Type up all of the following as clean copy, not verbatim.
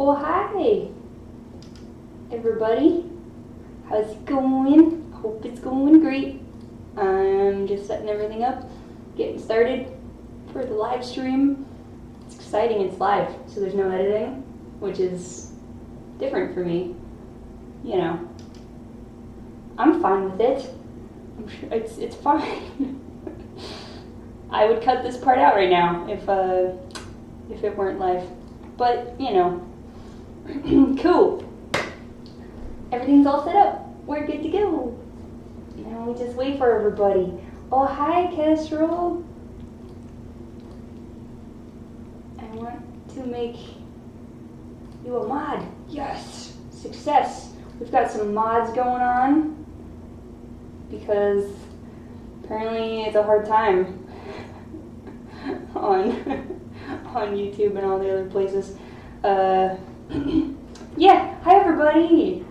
Oh, hi, everybody. How's it going? Hope it's going great. I'm just setting everything up, getting started for the live stream. It's exciting, it's live, so there's no editing, which is different for me. You know, I'm fine with it. I'm sure it's fine. I would cut this part out right now if it weren't live. But, you know, cool. Everything's all set up. We're good to go. Now we just wait for everybody. Oh, hi, Kestrel. I want to make you a mod. Yes, success. We've got some mods going on because apparently it's a hard time on YouTube and all the other places. Yeah, hi everybody.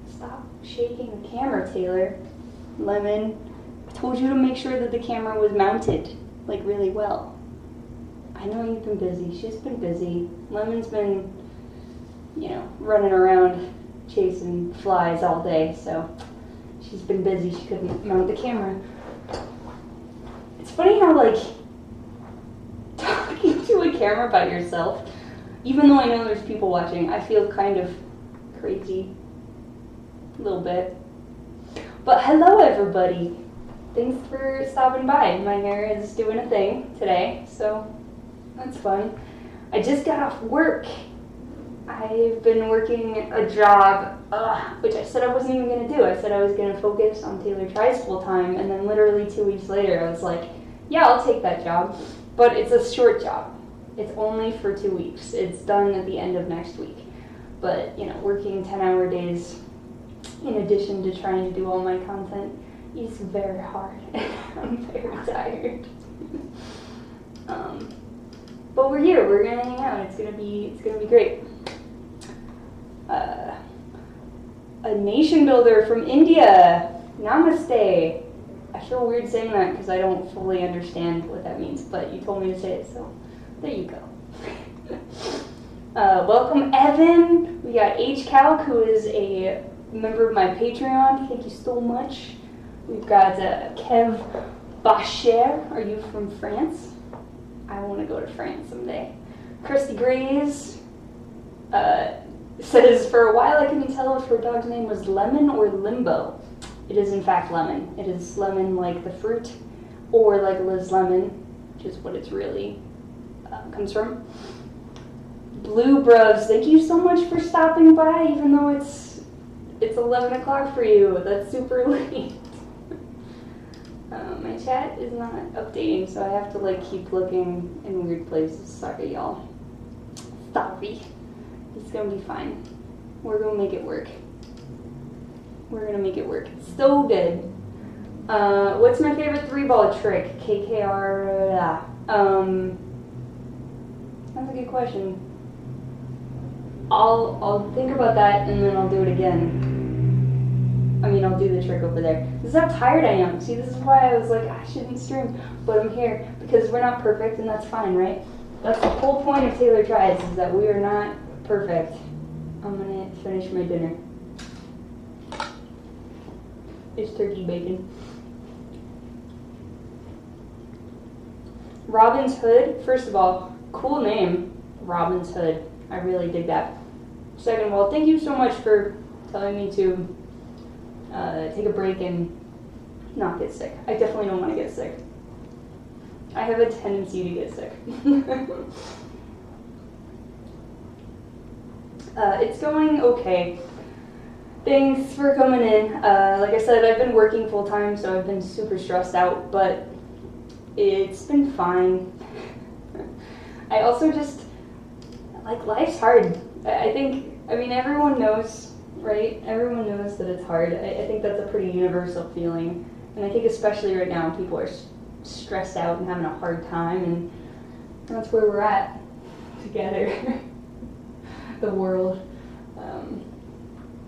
Stop shaking the camera, Taylor. Lemon, I told you to make sure that the camera was mounted, like, really well. I know you've been busy. She's been busy. Lemon's been, you know, running around chasing flies all day, so she's been busy. She couldn't mount the camera. It's funny how, like, talking to a camera by yourself, even though I know there's people watching, I feel kind of crazy. A little bit. But hello everybody. Thanks for stopping by. My hair is doing a thing today, so that's fun. I just got off work. I've been working a job, which I said I wasn't even going to do. I said I was going to focus on Taylor Tries full time, and then literally 2 weeks later I was like, yeah, I'll take that job. But it's a short job. It's only for 2 weeks. It's done at the end of next week. But, you know, working 10-hour days in addition to trying to do all my content is very hard. I'm very tired. But we're here. We're gonna hang out. It's gonna be great. A nation builder from India. Namaste. I feel weird saying that because I don't fully understand what that means, but you told me to say it, so there you go. Welcome, Evan. We got H Calc, who is a member of my Patreon. Thank you so much. We've got Kev Bacher. Are you from France? I want to go to France someday. Christy Grays says, for a while I couldn't tell if her dog's name was Lemon or Limbo. It is in fact lemon. It is lemon like the fruit, or like Liz Lemon, which is what it's really comes from. Blue Bros, thank you so much for stopping by, even though it's 11 o'clock for you. That's super late. My chat is not updating, so I have to like keep looking in weird places. Sorry, y'all. Sorry. It's gonna be fine. We're gonna make it work. We're gonna make it work. So good. What's my favorite 3-ball trick? KKR. That's a good question. I'll think about that and then I'll do it again. I mean, I'll do the trick over there. This is how tired I am. See, this is why I was like, I shouldn't stream, but I'm here because we're not perfect, and that's fine, right? That's the whole point of Taylor Tries, is that we are not perfect. I'm gonna finish my dinner. It's turkey bacon. Robin's Hood. First of all, cool name, Robin's Hood. I really dig that. Second of all, thank you so much for telling me to take a break and not get sick. I definitely don't want to get sick. I have a tendency to get sick. It's going okay. Thanks for coming in. Like I said, I've been working full time, so I've been super stressed out, but it's been fine. I also just, like, life's hard. I mean, everyone knows, right? Everyone knows that it's hard. I think that's a pretty universal feeling. And I think especially right now, people are stressed out and having a hard time, and that's where we're at together. The world.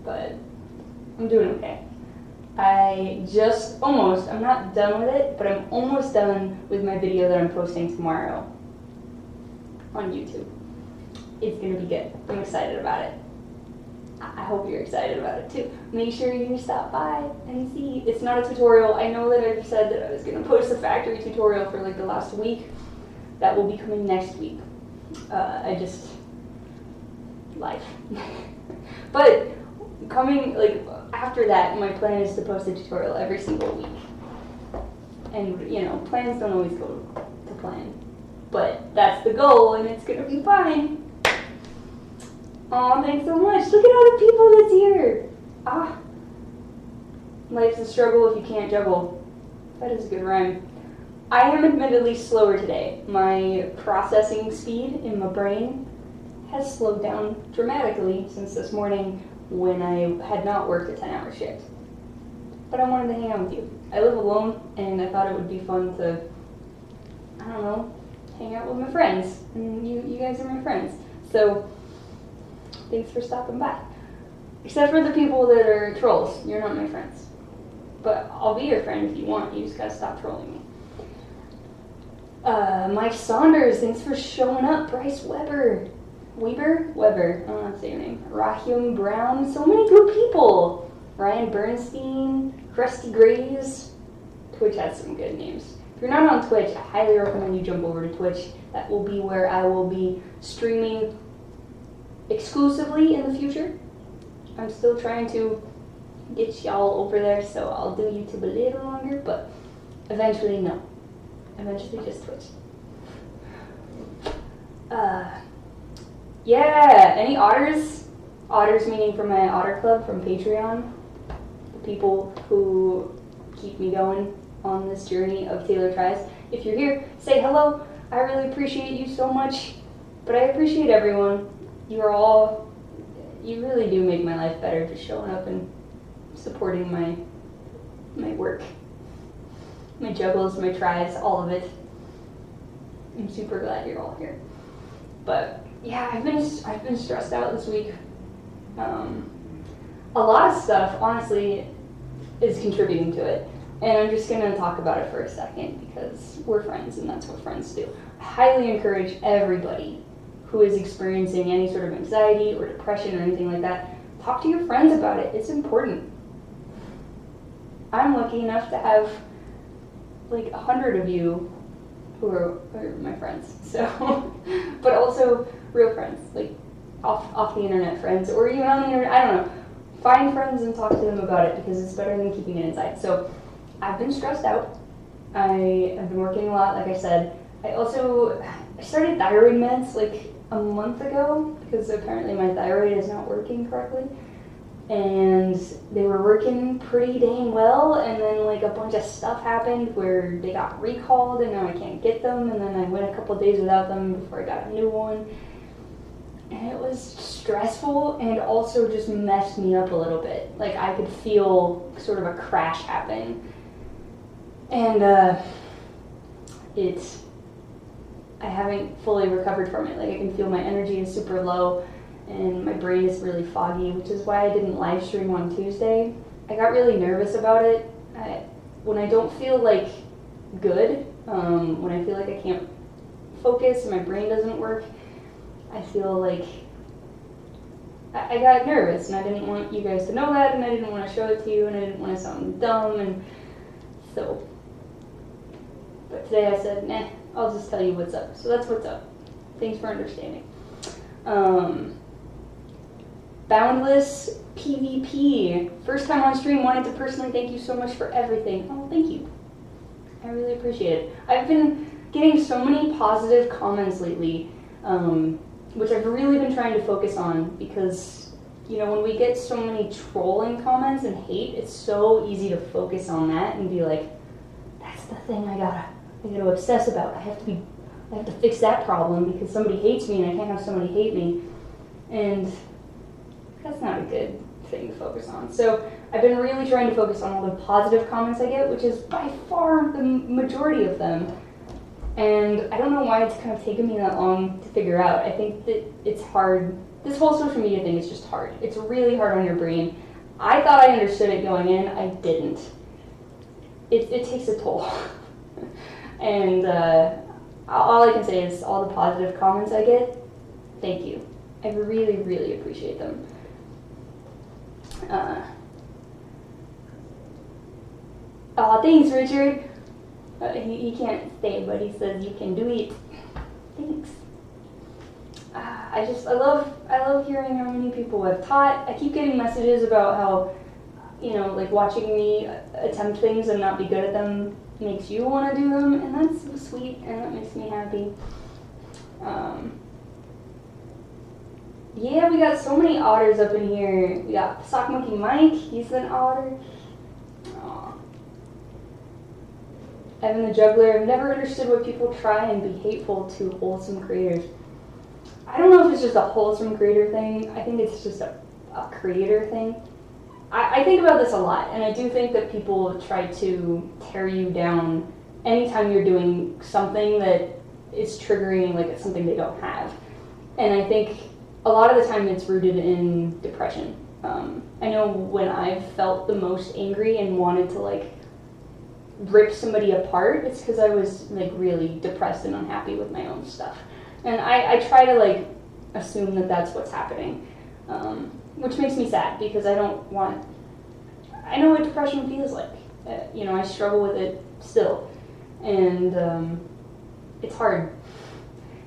But I'm doing okay. I'm not done with it, but I'm almost done with my video that I'm posting tomorrow on YouTube. It's going to be good. I'm excited about it. I hope you're excited about it too. Make sure you stop by and see. It's not a tutorial. I know that I've said that I was going to post a factory tutorial for like the last week. That will be coming next week. Life. But coming, like, after that, my plan is to post a tutorial every single week. And, you know, plans don't always go to plan. But that's the goal, and it's going to be fine. Aw, thanks so much. Look at all the people that's here. Life's a struggle if you can't juggle. That is a good rhyme. I am admittedly slower today. My processing speed in my brain has slowed down dramatically since this morning when I had not worked a 10-hour shift. But I wanted to hang out with you. I live alone, and I thought it would be fun to, I don't know, hang out with my friends. And you guys are my friends. So, thanks for stopping by. Except for the people that are trolls. You're not my friends. But I'll be your friend if you want. You just gotta stop trolling me. Mike Saunders, thanks for showing up. Bryce Weber. Weber. I don't know how to say your name. Rahim Brown. So many good people. Ryan Bernstein. Krusty Grays. Twitch has some good names. If you're not on Twitch, I highly recommend you jump over to Twitch. That will be where I will be streaming exclusively in the future. I'm still trying to get y'all over there, so I'll do YouTube a little longer, but eventually no. Eventually just Twitch. Yeah, any otters? Otters meaning from my Otter Club from Patreon. The people who keep me going on this journey of Taylor Tries. If you're here, say hello. I really appreciate you so much, but I appreciate everyone. You really do make my life better just showing up and supporting my work, my juggles, my tries, all of it. I'm super glad you're all here. But yeah, I've been stressed out this week. A lot of stuff, honestly, is contributing to it. And I'm just going to talk about it for a second because we're friends and that's what friends do. I highly encourage everybody who is experiencing any sort of anxiety or depression or anything like that, talk to your friends about it. It's important. I'm lucky enough to have like 100 of you who are my friends. So, but also real friends, like off the internet friends, or even on the internet. I don't know. Find friends and talk to them about it because it's better than keeping it inside. So, I've been stressed out. I have been working a lot, like I said. I started thyroid meds like a month ago because apparently my thyroid is not working correctly. And they were working pretty dang well, and then like a bunch of stuff happened where they got recalled and now I can't get them, and then I went a couple days without them before I got a new one. And it was stressful and also just messed me up a little bit. Like I could feel sort of a crash happening. And I haven't fully recovered from it. Like I can feel my energy is super low and my brain is really foggy, which is why I didn't live stream on Tuesday. I got really nervous about it. When I don't feel like good, when I feel like I can't focus and my brain doesn't work, I feel like I got nervous and I didn't want you guys to know that, and I didn't want to show it to you, and I didn't want to sound dumb, and so. But today I said, nah, I'll just tell you what's up. So that's what's up. Thanks for understanding. Boundless PvP. First time on stream, wanted to personally thank you so much for everything. Oh, thank you. I really appreciate it. I've been getting so many positive comments lately, which I've really been trying to focus on because, you know, when we get so many trolling comments and hate, it's so easy to focus on that and be like, that's the thing I gotta obsess about. I have to fix that problem because somebody hates me and I can't have somebody hate me. And that's not a good thing to focus on. So I've been really trying to focus on all the positive comments I get, which is by far the majority of them. And I don't know why it's kind of taken me that long to figure out. I think that it's hard. This whole social media thing is just hard. It's really hard on your brain. I thought I understood it going in. I didn't. It takes a toll. And all I can say is all the positive comments I get, thank you. I really, really appreciate them. Oh, thanks, Richard. He can't stay, but he says you can do it. Thanks. I love hearing how many people I've taught. I keep getting messages about how, like watching me attempt things and not be good at them makes you want to do them, and that's so sweet, and that makes me happy. Yeah, we got so many otters up in here. We got Sock Monkey Mike, he's an otter. Aww. Evan the Juggler, I've never understood why people try and be hateful to wholesome creators. I don't know if it's just a wholesome creator thing. I think it's just a creator thing. I think about this a lot, and I do think that people try to tear you down anytime you're doing something that is triggering like something they don't have. And I think a lot of the time it's rooted in depression. I know when I've felt the most angry and wanted to like rip somebody apart, it's because I was like really depressed and unhappy with my own stuff. And I try to like assume that that's what's happening, which makes me sad because I know what depression feels like. I struggle with it still, and it's hard.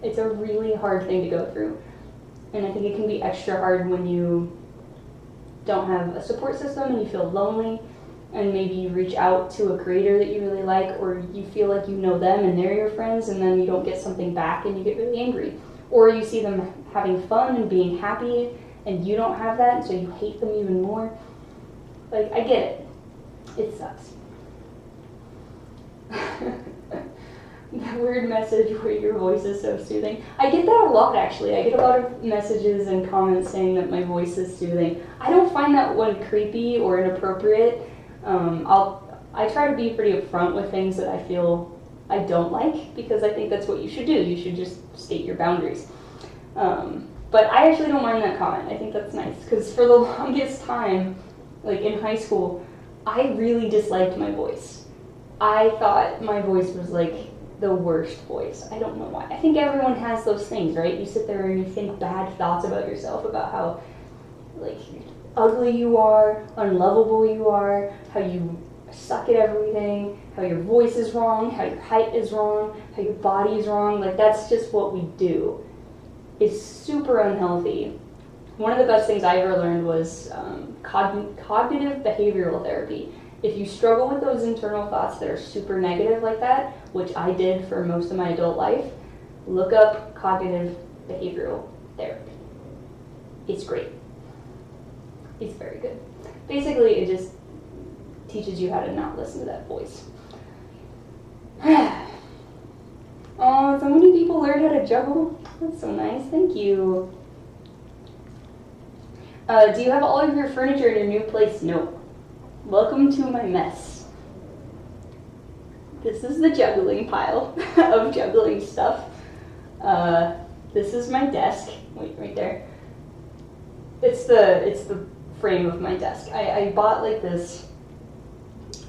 It's a really hard thing to go through, and I think it can be extra hard when you don't have a support system and you feel lonely, and maybe you reach out to a creator that you really like, or you feel like you know them and they're your friends, and then you don't get something back and you get really angry. Or you see them having fun and being happy and you don't have that, and so you hate them even more. Like, I get it. It sucks. That weird message where your voice is so soothing. I get that a lot, actually. I get a lot of messages and comments saying that my voice is soothing. I don't find that one creepy or inappropriate. I try to be pretty upfront with things that I feel I don't like, because I think that's what you should do. You should just state your boundaries. But I actually don't mind that comment. I think that's nice, because for the longest time, like in high school, I really disliked my voice. I thought my voice was like the worst voice. I don't know why. I think everyone has those things, right? You sit there and you think bad thoughts about yourself, about how like ugly you are, unlovable you are, how you suck at everything, how your voice is wrong, how your height is wrong, how your body is wrong. Like, that's just what we do. It's super unhealthy. One of the best things I ever learned was cognitive behavioral therapy. If you struggle with those internal thoughts that are super negative like that, which I did for most of my adult life, look up cognitive behavioral therapy. It's great. It's very good. Basically, it just teaches you how to not listen to that voice. Oh, so many people learned how to juggle. That's so nice. Thank you. Do you have all of your furniture in your new place? No. Welcome to my mess. This is the juggling pile of juggling stuff. This is my desk. Wait, right there. It's the frame of my desk. I bought like this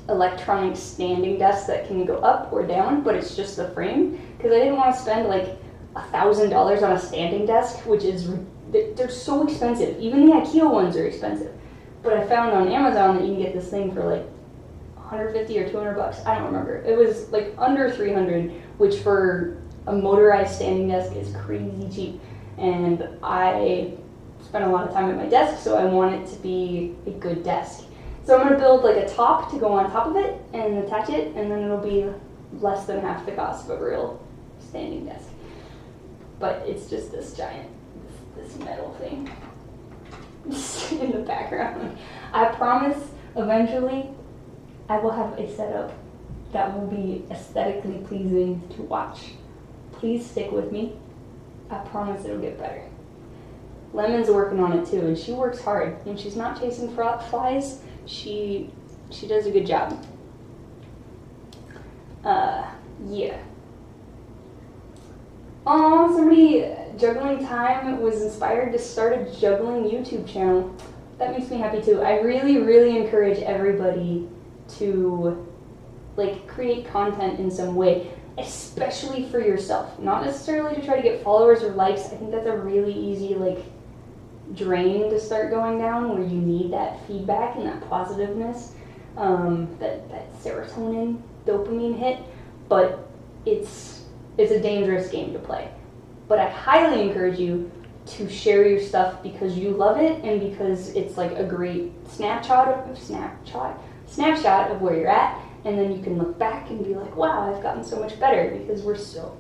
electronic standing desk that can go up or down, but it's just the frame, because I didn't want to spend like $1,000 on a standing desk, which is, they're so expensive. Even the IKEA ones are expensive. But I found on Amazon that you can get this thing for like $150 or $200. I don't remember. It was like under $300, which for a motorized standing desk is crazy cheap. And I spent a lot of time at my desk, so I want it to be a good desk. So I'm going to build like a top to go on top of it and attach it, and then it'll be less than half the cost of a real standing desk. But it's just this giant, this metal thing in the background. I promise eventually I will have a setup that will be aesthetically pleasing to watch. Please stick with me. I promise it'll get better. Lemon's working on it too, and she works hard. When she's not chasing flies, she does a good job. Yeah. Oh, somebody, Juggling Time was inspired to start a Juggling YouTube channel. That makes me happy too. I really, really encourage everybody to like create content in some way, especially for yourself. Not necessarily to try to get followers or likes. I think that's a really easy like drain to start going down, where you need that feedback and that positiveness, that serotonin, dopamine hit, but it's a dangerous game to play. But I highly encourage you to share your stuff because you love it and because it's like a great snapshot of where you're at, and then you can look back and be like, wow, I've gotten so much better, because we're so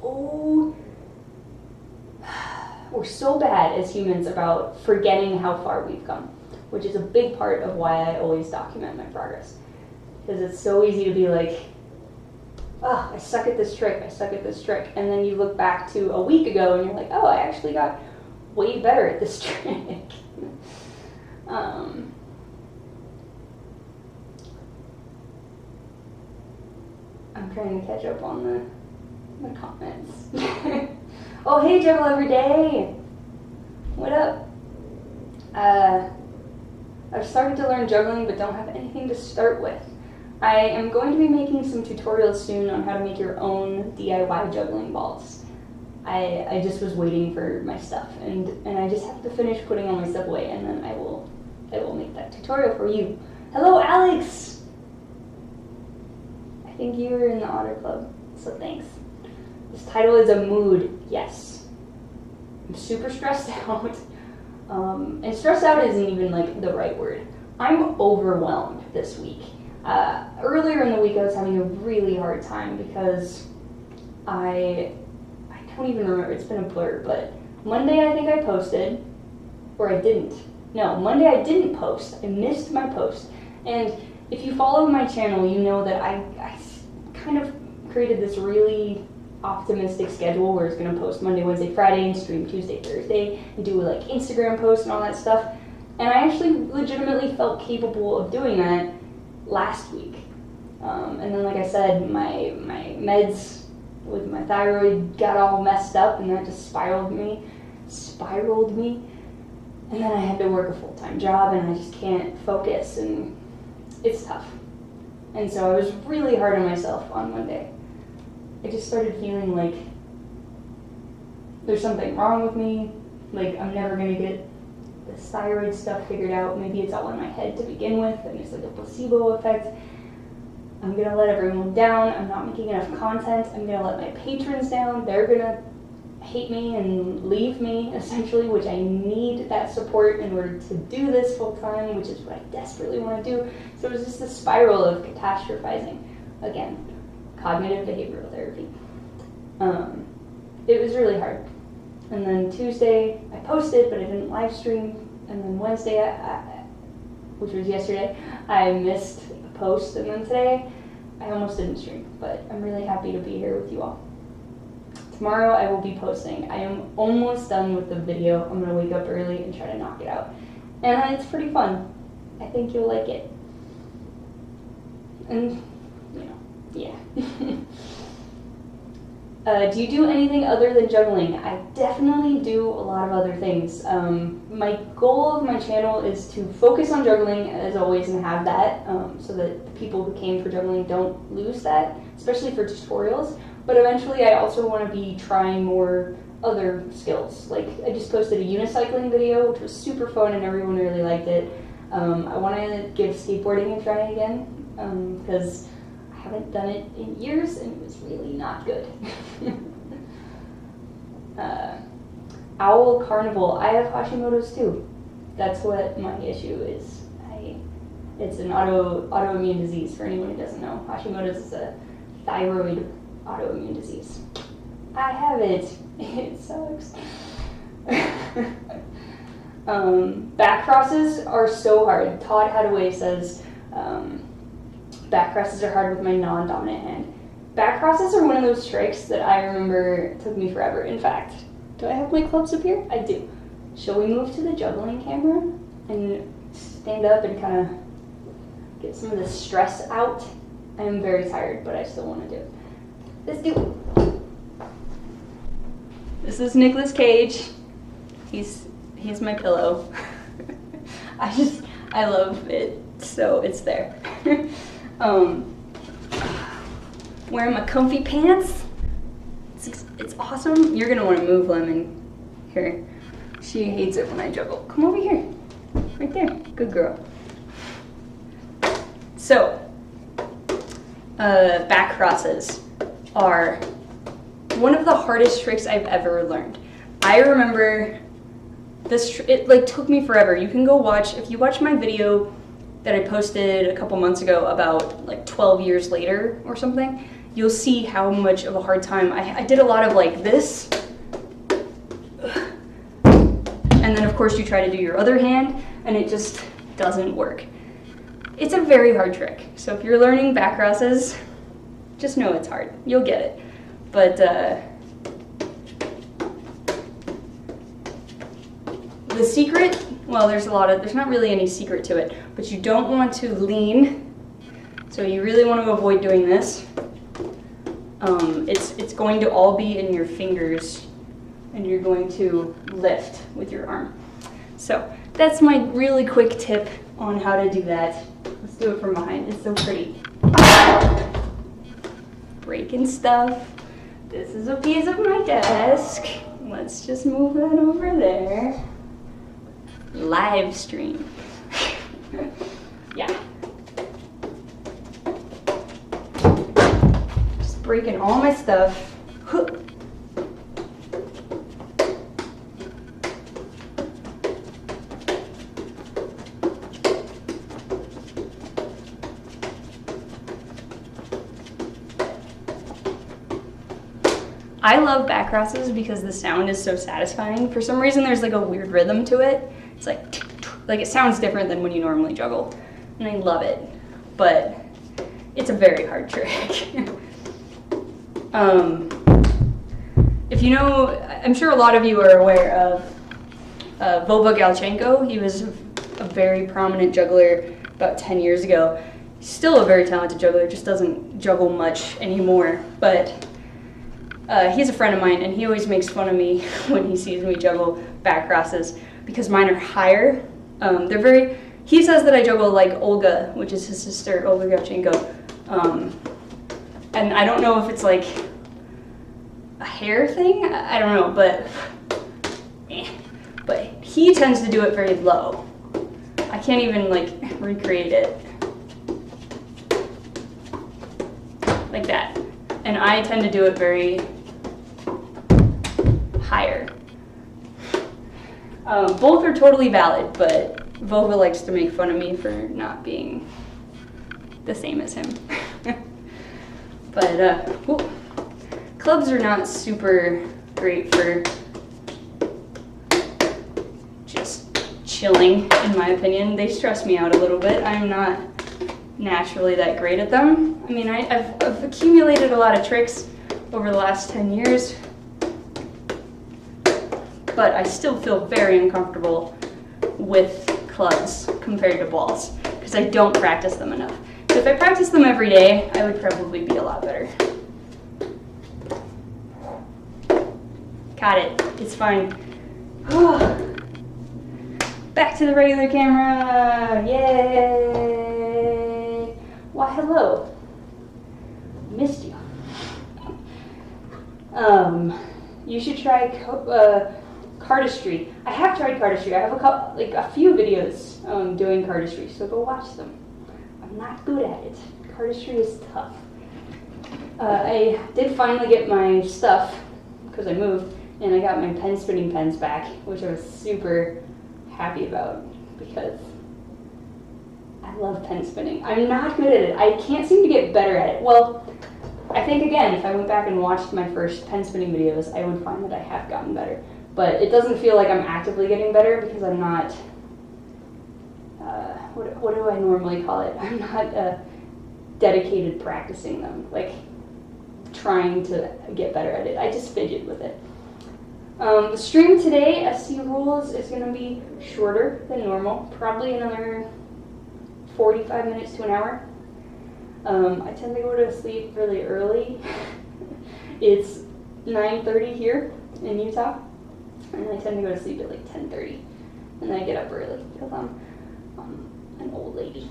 bad as humans about forgetting how far we've come, which is a big part of why I always document my progress. Because it's so easy to be like, oh, I suck at this trick, and then you look back to a week ago and you're like, oh, I actually got way better at this trick. I'm trying to catch up on the comments. Oh, hey, Juggle Every Day! What up? I've started to learn juggling but don't have anything to start with. I am going to be making some tutorials soon on how to make your own DIY juggling balls. I just was waiting for my stuff, and I just have to finish putting all my stuff away, and then I will make that tutorial for you. Hello, Alex! I think you were in the Otter Club, so thanks. This title is a mood, yes. I'm super stressed out. And stressed out isn't even like the right word. I'm overwhelmed this week. Earlier in the week I was having a really hard time because I don't even remember, it's been a blur, but Monday I think I posted, or I didn't. No, Monday I didn't post. I missed my post. And if you follow my channel, you know that I kind of created this really optimistic schedule where it's going to post Monday, Wednesday, Friday, and stream Tuesday, Thursday, and do like Instagram posts and all that stuff. And I actually legitimately felt capable of doing that last week. And then, like I said, my meds with my thyroid got all messed up, and that just spiraled me. And then I had to work a full-time job, and I just can't focus, and it's tough. And so I was really hard on myself on Monday. I just started feeling like there's something wrong with me, like I'm never going to get this thyroid stuff figured out. Maybe it's all in my head to begin with, and it's like a placebo effect. I'm going to let everyone down. I'm not making enough content. I'm going to let my patrons down. They're going to hate me and leave me, essentially, which I need that support in order to do this full time, which is what I desperately want to do. So it was just a spiral of catastrophizing. Again, cognitive behavioral therapy. It was really hard. And then Tuesday, I posted, but I didn't live stream. And then Wednesday, which was yesterday, I missed a post. And then today, I almost didn't stream. But I'm really happy to be here with you all. Tomorrow, I will be posting. I am almost done with the video. I'm going to wake up early and try to knock it out. And it's pretty fun. I think you'll like it. And, yeah. Do you do anything other than juggling? I definitely do a lot of other things. My goal of my channel is to focus on juggling, as always, and have that, so that the people who came for juggling don't lose that, especially for tutorials. But eventually I also want to be trying more other skills. Like, I just posted a unicycling video, which was super fun and everyone really liked it. I want to give skateboarding a try again, because I haven't done it in years and it was really not good. Owl Carnival. I have Hashimoto's too. That's what my issue is. It's an autoimmune disease, for anyone who doesn't know. Hashimoto's is a thyroid autoimmune disease. I have it. It sucks. Back crosses are so hard. Todd Hadaway says back crosses are hard with my non-dominant hand. Back crosses are one of those tricks that I remember took me forever. In fact, do I have my clubs up here? I do. Shall we move to the juggling camera and stand up and kind of get some of the stress out? I am very tired, but I still want to do it. Let's do it. This is Nicolas Cage. He's my pillow. I love it, so it's there. Wearing my comfy pants. It's awesome. You're gonna want to move, Lemon. Here. She hates it when I juggle. Come over here. Right there. Good girl. So, back crosses are one of the hardest tricks I've ever learned. I remember this, it like took me forever. You can go watch, if you watch my video that I posted a couple months ago about like 12 years later or something, you'll see how much of a hard time. I did a lot of like this, and then of course you try to do your other hand and it just doesn't work. It's a very hard trick. So if you're learning back crosses, just know it's hard. You'll get it. But the secret, well, there's not really any secret to it, but you don't want to lean. So you really want to avoid doing this. It's going to all be in your fingers, and you're going to lift with your arm. So that's my really quick tip on how to do that. Let's do it from behind. It's so pretty. Breaking stuff. This is a piece of my desk. Let's just move that over there. Live stream. Yeah. Just breaking all my stuff. I love back crosses because the sound is so satisfying. For some reason, there's like a weird rhythm to it. It's like it sounds different than when you normally juggle, and I love it. But it's a very hard trick. If you know, I'm sure a lot of you are aware of Vova Galchenko. He was a very prominent juggler about 10 years ago. He's still a very talented juggler, just doesn't juggle much anymore. But he's a friend of mine, and he always makes fun of me when he sees me juggle back crosses because mine are higher. He says that I juggle like Olga, which is his sister, Olga Galchenko. And I don't know if it's like a hair thing, I don't know, but he tends to do it very low. I can't even like recreate it like that. And I tend to do it very higher. Both are totally valid, but Vova likes to make fun of me for not being the same as him. But clubs are not super great for just chilling, in my opinion. They stress me out a little bit. I'm not naturally that great at them. I mean, I've accumulated a lot of tricks over the last 10 years, but I still feel very uncomfortable with clubs compared to balls because I don't practice them enough. So if I practice them every day, I would probably be a lot better. Got it. It's fine. Back to the regular camera. Yay! Why, hello. Missed you. You should try Cardistry. I have tried Cardistry. I have a few videos doing Cardistry, so go watch them. I'm not good at it. Cardistry is tough. I did finally get my stuff because I moved, and I got my pen spinning pens back, which I was super happy about because I love pen spinning. I'm not good at it. I can't seem to get better at it. Well, I think again, if I went back and watched my first pen spinning videos, I would find that I have gotten better. But it doesn't feel like I'm actively getting better because I'm not, what do I normally call it? I'm not dedicated practicing them, like trying to get better at it. I just fidget with it. The stream today, SC rules, is going to be shorter than normal, probably another 45 minutes to an hour. I tend to go to sleep really early. It's 9:30 here in Utah, and I tend to go to sleep at like 10:30, and then I get up early because I'm an old lady.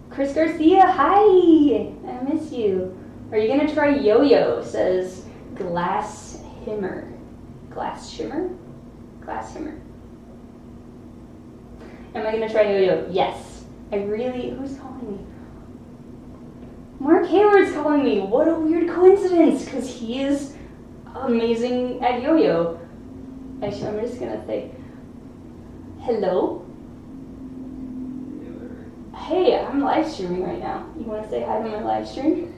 Chris Garcia, hi! I miss you. Are you gonna try yo-yo? Says Glass Himmer. Glass Shimmer? Glass Himmer. Am I gonna try yo-yo? Yes. Who's calling me? Mark Hayward's calling me. What a weird coincidence, because he is amazing at yo-yo. I'm just gonna say, hello? Hey, I'm live streaming right now. You wanna say hi to my live stream?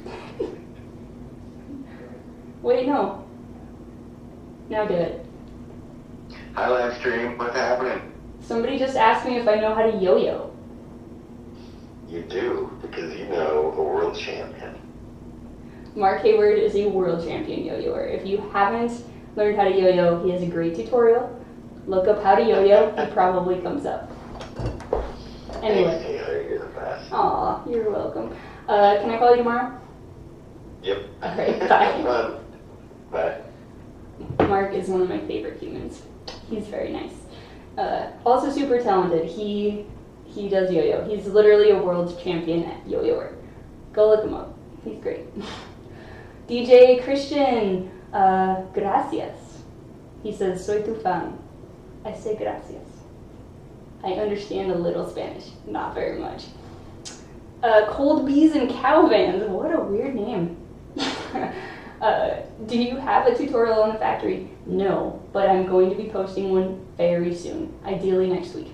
Wait, no. Now do it. Hi, live stream. What's happening? Somebody just asked me if I know how to yo-yo. You do, because you know a world champion. Mark Hayward is a world champion yo-yoer. If you haven't learned how to yo-yo, he has a great tutorial. Look up how to yo-yo, he probably comes up. Anyway. Hey, you're the best. Aw, you're welcome. Can I call you tomorrow? Yep. Alright, bye. Bye. Mark is one of my favorite humans. He's very nice. Also super talented. He does yo-yo. He's literally a world champion at yo-yoer. Go look him up. He's great. DJ Christian, gracias. He says, soy tu fan. I say gracias. I understand a little Spanish. Not very much. Cold Bees and Cow Vans. What a weird name. Do you have a tutorial on the factory? No, but I'm going to be posting one very soon. Ideally next week.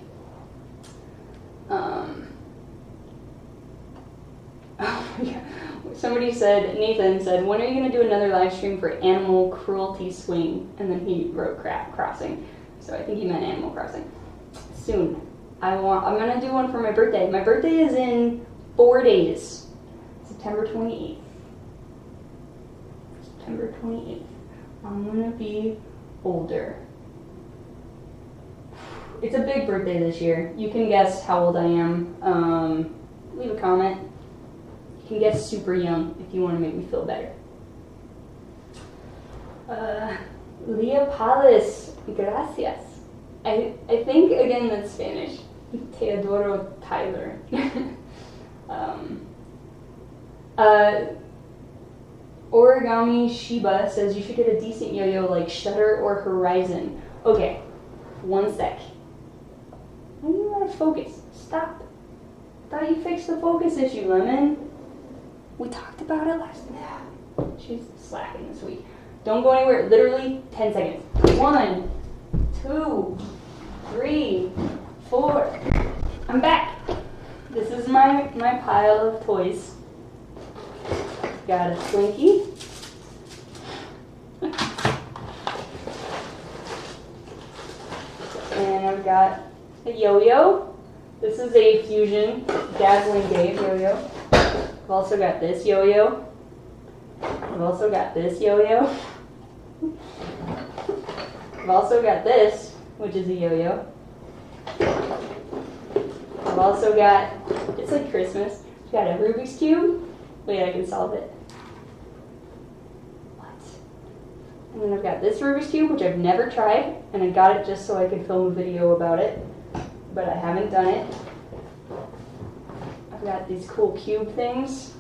Somebody said, Nathan said, when are you going to do another live stream for Animal Cruelty Swing? And then he wrote Crap Crossing. So I think he meant Animal Crossing. Soon. I'm going to do one for my birthday. My birthday is in 4 days. September 28th. September 28th. I'm going to be older. It's a big birthday this year. You can guess how old I am. Leave a comment. You can guess super young if you want to make me feel better. Leah Palis, gracias. I think, again, that's Spanish. Teodoro Tyler. Origami Sheba says you should get a decent yo-yo like Shutter or Horizon. Okay, one sec. Why are you out of focus? Stop. Thought you fixed the focus issue, Lemon. We talked about it last time. She's slacking this week. Don't go anywhere. Literally 10 seconds. 1, 2, 3, 4. I'm back. This is my pile of toys. Got a Twinkie. And I've got a yo-yo. This is a Fusion Dazzling Dave yo-yo. I've also got this yo-yo. I've also got this yo-yo. I've also got this, which is a yo-yo. I've also got, it's like Christmas. I've got a Rubik's Cube. Wait, I can solve it. What? And then I've got this Rubik's Cube, which I've never tried, and I got it just so I could film a video about it, but I haven't done it. I've got these cool cube things.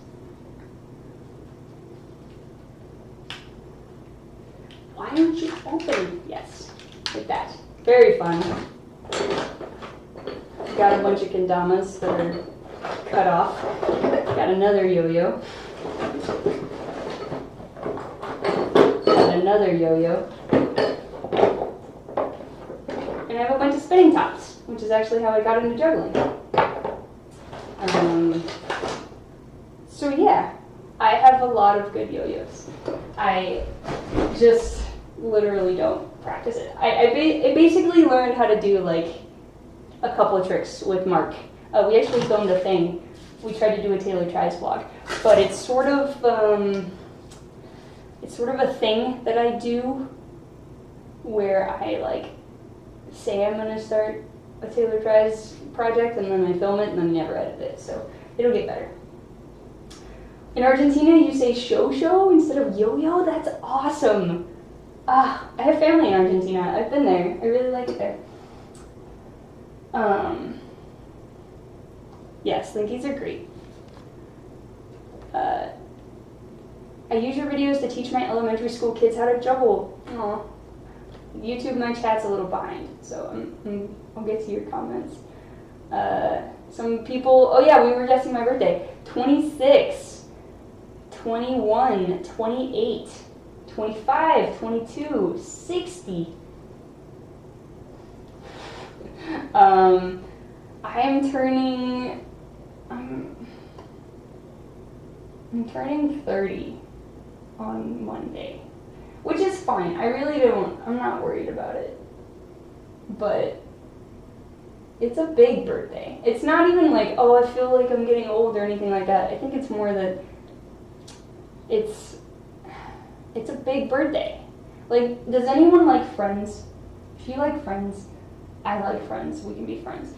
Why don't you open? Yes, like that. Very fun. I've got a bunch of kendamas that are cut off. Got another yo-yo. Got another yo-yo. And I have a bunch of spinning tops, which is actually how I got into juggling. So yeah, I have a lot of good yo-yos. I just literally don't practice it. I basically learned how to do like a couple of tricks with Mark. We actually filmed a thing. We tried to do a Taylor Tries vlog, but it's sort of a thing that I do where I like say I'm gonna start a Taylor Tries project and then I film it and then never edit it. So it'll get better. In Argentina, you say show instead of yo-yo. That's awesome. I have family in Argentina. I've been there. I really like it there. Yes, Slinkies are great. I use your videos to teach my elementary school kids how to juggle. Aw. YouTube, my chat's a little behind, so I'll get to your comments. Some people, oh yeah, we were guessing my birthday. 26, 21, 28, 25, 22, 60. I'm turning 30 on Monday, which is fine. I'm not worried about it. But it's a big birthday. It's not even like, oh, I feel like I'm getting old or anything like that. I think it's more that it's a big birthday. Like, does anyone like Friends? If you like Friends, I like Friends. We can be friends.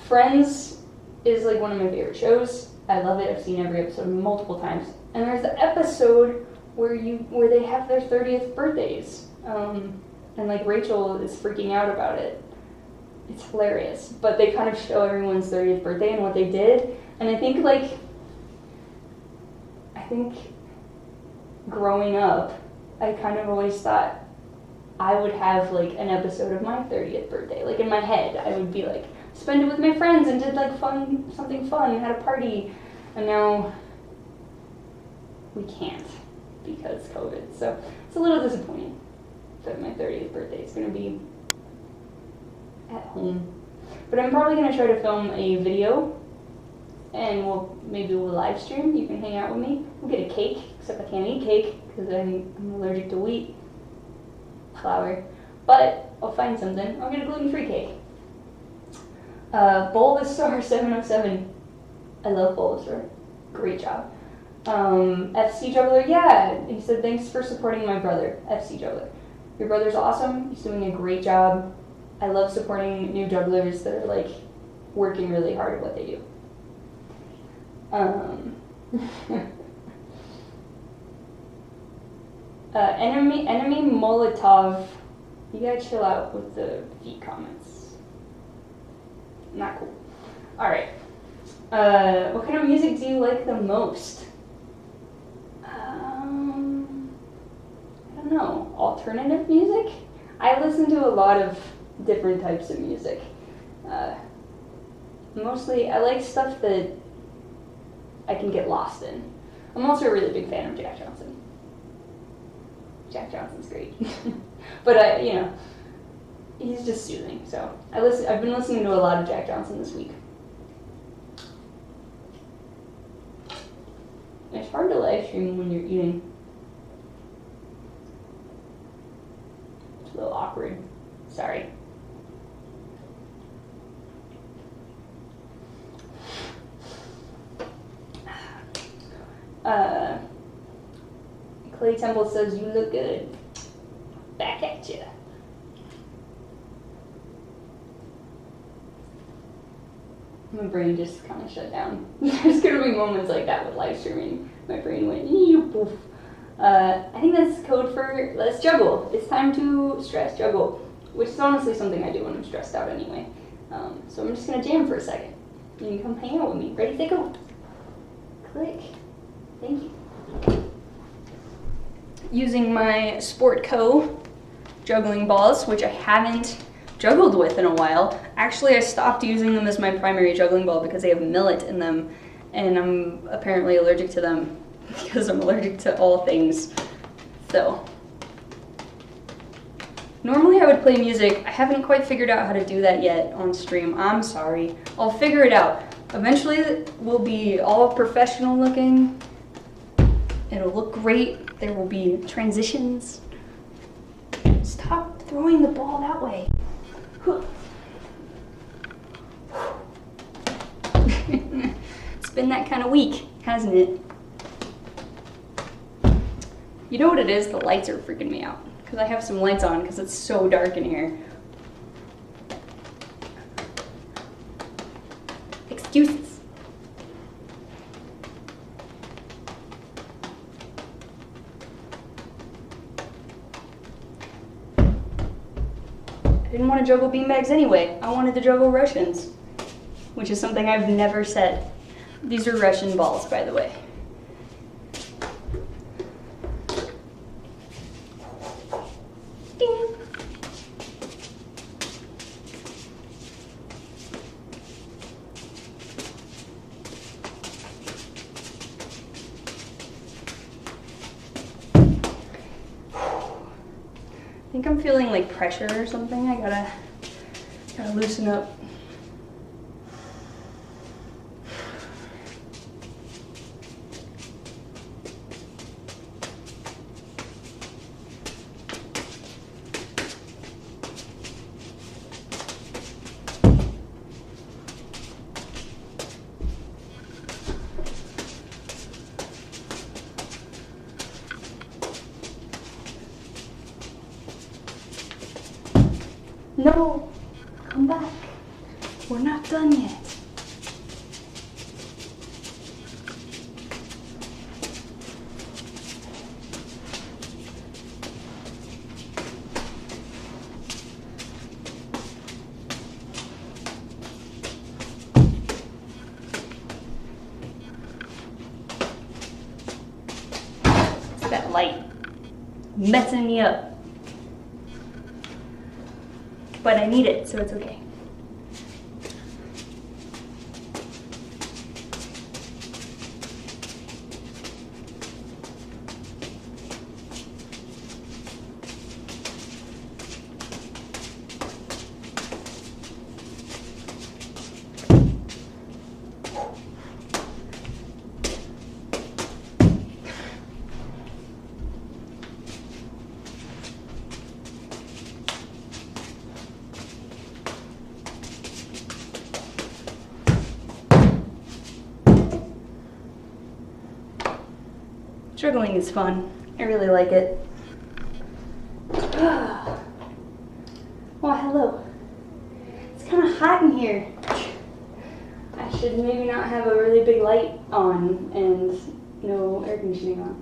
Friends is like one of my favorite shows. I love it. I've seen every episode multiple times. And there's the episode where they have their 30th birthdays. And like Rachel is freaking out about it. It's hilarious. But they kind of show everyone's 30th birthday and what they did. And I think growing up, I kind of always thought I would have like an episode of my 30th birthday. Like in my head, I would be like, spend it with my friends and did like something fun, had a party. And now we can't because COVID. So it's a little disappointing that my 30th birthday is going to be at home. But I'm probably going to try to film a video and maybe we'll live stream. You can hang out with me. We'll get a cake, except I can't eat cake because I'm allergic to wheat flour. But I'll find something. I'll get a gluten-free cake. Bulbasaur 707. I love Bulbasaur. Great job. FC Juggler, yeah. He said, thanks for supporting my brother, FC Juggler. Your brother's awesome. He's doing a great job. I love supporting new jugglers that are like working really hard at what they do. Enemy Molotov. You gotta chill out with the feet comments. Not cool. Alright. What kind of music do you like the most? I don't know. Alternative music? I listen to a lot of different types of music. Mostly, I like stuff that I can get lost in. I'm also a really big fan of Jack Johnson. Jack Johnson's great. But he's just soothing. So I've been listening to a lot of Jack Johnson this week. It's hard to live stream when you're eating. It's a little awkward. Sorry. Clay Temple says, you look good. Back at you. My brain just kind of shut down. There's going to be moments like that with live streaming. My brain went, poof. I think that's code for let's juggle. It's time to stress juggle, which is honestly something I do when I'm stressed out anyway. So I'm just going to jam for a second. You can come hang out with me. Ready, set, go. Click. Thank you. Using my Sport Co. juggling balls, which I haven't juggled with in a while. Actually, I stopped using them as my primary juggling ball because they have millet in them, and I'm apparently allergic to them because I'm allergic to all things. So, normally I would play music. I haven't quite figured out how to do that yet on stream. I'm sorry. I'll figure it out. Eventually, we'll be all professional looking. It'll look great. There will be transitions. Stop throwing the ball that way. It's been that kind of week, hasn't it? You know what it is? The lights are freaking me out. Because I have some lights on because it's so dark in here. Excuses. I didn't want to juggle beanbags anyway. I wanted to juggle Russians, which is something I've never said. These are Russian balls, by the way. think I'm feeling like pressure or something. I gotta loosen up. No, come back. We're not done yet. It's that light messing me up. But I need it, so it's okay. Juggling is fun. I really like it. Oh, hello. It's kind of hot in here. I should maybe not have a really big light on and no air conditioning on.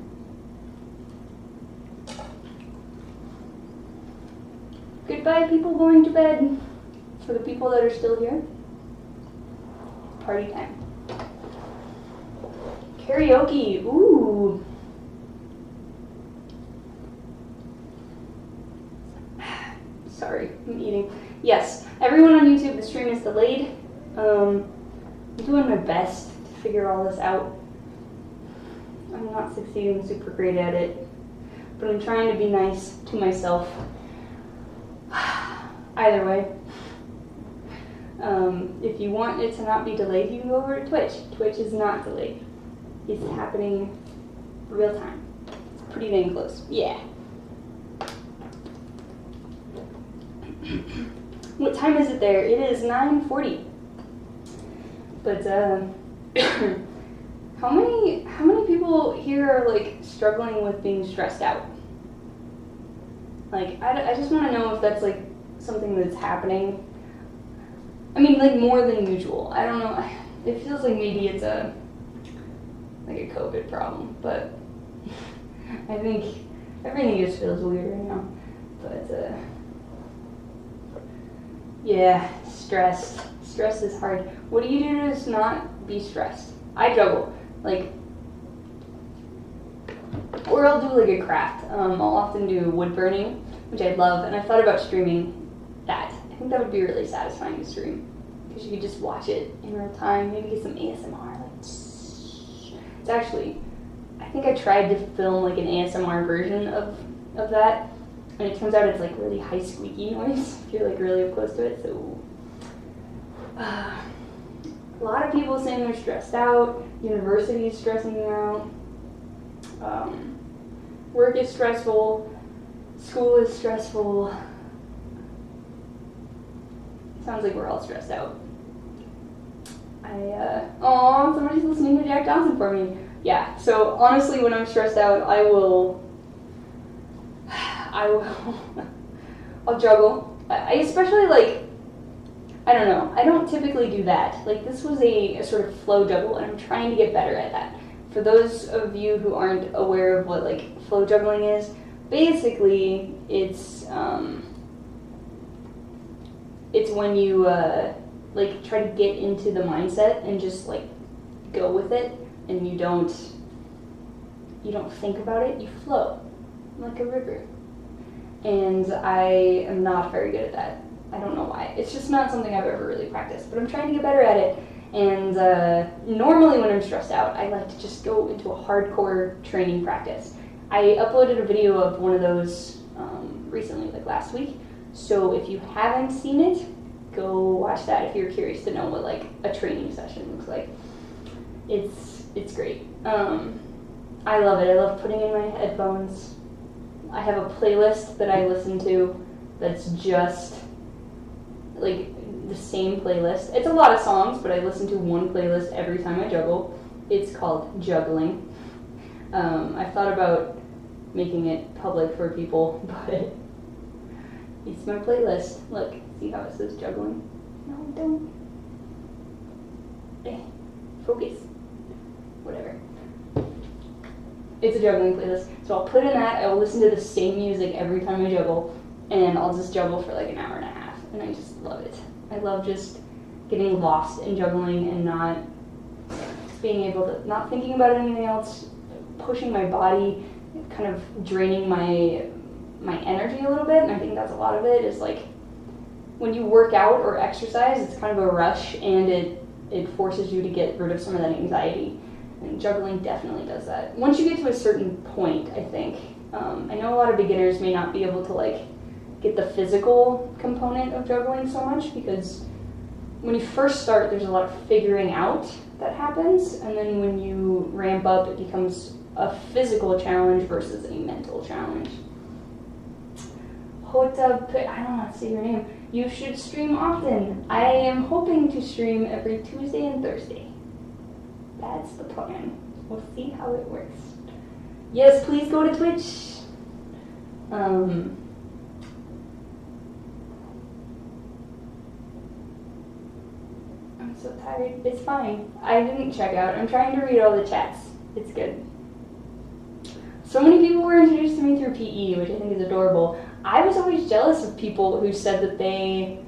Goodbye, people going to bed. For the people that are still here, party time. Karaoke, ooh. Sorry, I'm eating. Yes, everyone on YouTube, the stream is delayed. I'm doing my best to figure all this out. I'm not succeeding super great at it, but I'm trying to be nice to myself. Either way. If you want it to not be delayed, you can go over to Twitch. Twitch is not delayed. It's happening real time. It's pretty dang close. Yeah. What time is it there? It is 9:40. But how many people here are like struggling with being stressed out? Like I just want to know if that's like something that's happening. I mean, like more than usual. I don't know. It feels like maybe it's like a COVID problem, but I think everything just feels weird right now. But yeah, stress. Stress is hard. What do you do to just not be stressed? I juggle, like, or I'll do like a craft. I'll often do wood burning, which I love, and I thought about streaming that. I think that would be really satisfying to stream, because you could just watch it in real time, maybe get some ASMR. Like, it's actually, I think I tried to film like an ASMR version of that, and it turns out it's like really high squeaky noise if you're like really up close to it. So a lot of people saying they're stressed out. University is stressing them out. Work is stressful. School is stressful. Sounds like we're all stressed out. Oh, somebody's listening to Jack Johnson for me. Yeah, so honestly, when I'm stressed out, I'll juggle. I especially like, I don't know, I don't typically do that. Like, this was a sort of flow juggle, and I'm trying to get better at that. For those of you who aren't aware of what like flow juggling is, basically it's when you like try to get into the mindset and just like go with it, and you don't think about it, you flow like a river. And I am not very good at that. I don't know why. It's just not something I've ever really practiced, but I'm trying to get better at it. And normally when I'm stressed out, I like to just go into a hardcore training practice. I uploaded a video of one of those recently, like last week. So if you haven't seen it, go watch that if you're curious to know what like a training session looks like. It's great. I love it. I love putting in my headphones. I have a playlist that I listen to that's just like the same playlist. It's a lot of songs, but I listen to one playlist every time I juggle. It's called Juggling. I thought about making it public for people, but it's my playlist. Look, see how it says Juggling? No, don't. Focus. Whatever. It's a juggling playlist. So I'll put in that, I will listen to the same music every time I juggle, and I'll just juggle for like an hour and a half, and I just love it. I love just getting lost in juggling and not being able to, not thinking about anything else, pushing my body, kind of draining my energy a little bit, and I think that's a lot of it, is like, when you work out or exercise, it's kind of a rush, and it forces you to get rid of some of that anxiety. And juggling definitely does that. Once you get to a certain point, I think, I know a lot of beginners may not be able to like get the physical component of juggling so much, because when you first start, there's a lot of figuring out that happens, and then when you ramp up, it becomes a physical challenge versus a mental challenge. Hota, I don't know how to say your name. You should stream often. I am hoping to stream every Tuesday and Thursday. That's the plan. We'll see how it works. Yes, please go to Twitch. I'm so tired. It's fine. I didn't check out. I'm trying to read all the chats. It's good. So many people were introduced to me through PE, which I think is adorable. I was always jealous of people who said that they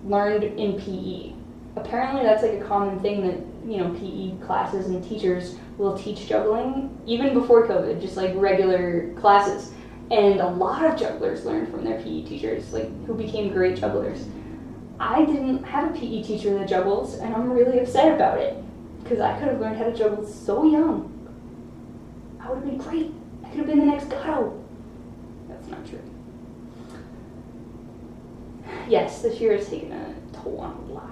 learned in PE. Apparently that's like a common thing that, you know, PE classes and teachers will teach juggling even before COVID, just like regular classes. And a lot of jugglers learned from their PE teachers, like who became great jugglers. I didn't have a PE teacher that juggles, and I'm really upset about it, because I could have learned how to juggle so young. I would have been great. I could have been the next Gato. That's not true. Yes, this year has taken a toll on a lot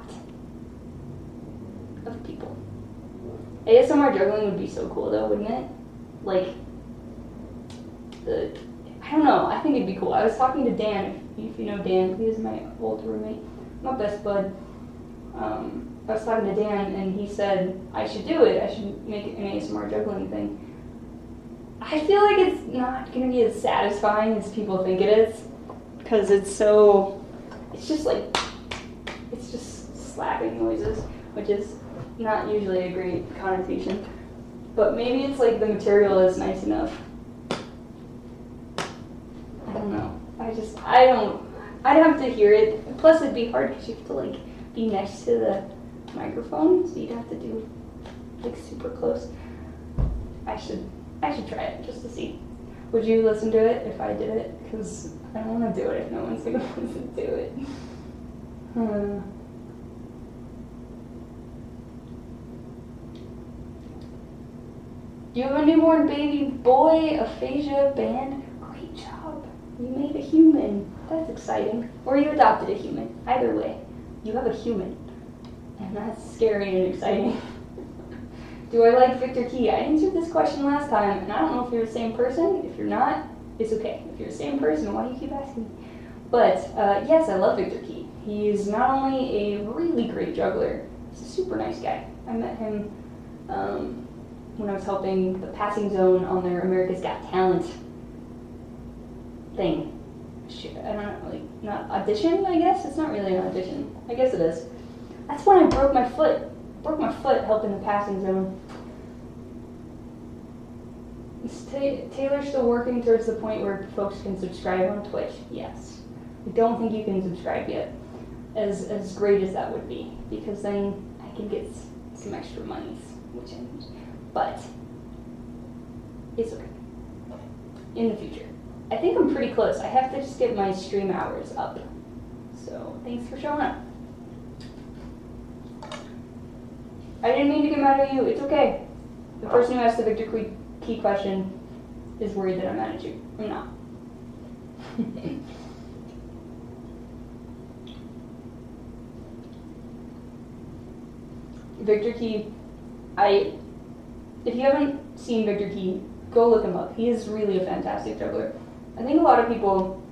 of people. ASMR juggling would be so cool though, wouldn't it? Like, I don't know, I think it'd be cool. I was talking to Dan, if you know Dan, he was my old roommate, my best bud. I was talking to Dan and he said I should do it, I should make an ASMR juggling thing. I feel like it's not going to be as satisfying as people think it is, because it's just like, it's just slapping noises, which is not usually a great connotation. But maybe it's like the material is nice enough. I don't know. I'd have to hear it. Plus it'd be hard because you have to like be next to the microphone, so you'd have to do like super close. I should try it just to see. Would you listen to it if I did it? Because I don't want to do it if no one's going to listen to it. You have a newborn baby boy, aphasia band. Great job. You made a human. That's exciting. Or you adopted a human. Either way, you have a human. And that's scary and exciting. Do I like Victor Key? I answered this question last time, and I don't know if you're the same person. If you're not, it's okay. If you're the same person, why do you keep asking me? But yes, I love Victor Key. He's not only a really great juggler, he's a super nice guy. I met him when I was helping the Passing Zone on their America's Got Talent thing. I don't know, like, not audition, I guess? It's not really an audition. I guess it is. That's when I broke my foot. Broke my foot helping the Passing Zone. Is Taylor still working towards the point where folks can subscribe on Twitch? Yes. I don't think you can subscribe yet. As great as that would be, because then I can get some extra monies, but it's okay. In the future. I think I'm pretty close. I have to just get my stream hours up. So thanks for showing up. I didn't mean to get mad at you. It's okay. The person who asked the Victor Key question is worried that I'm mad at you. I'm not. Victor Key, if you haven't seen Victor Key, go look him up. He is really a fantastic juggler. I think a lot of people,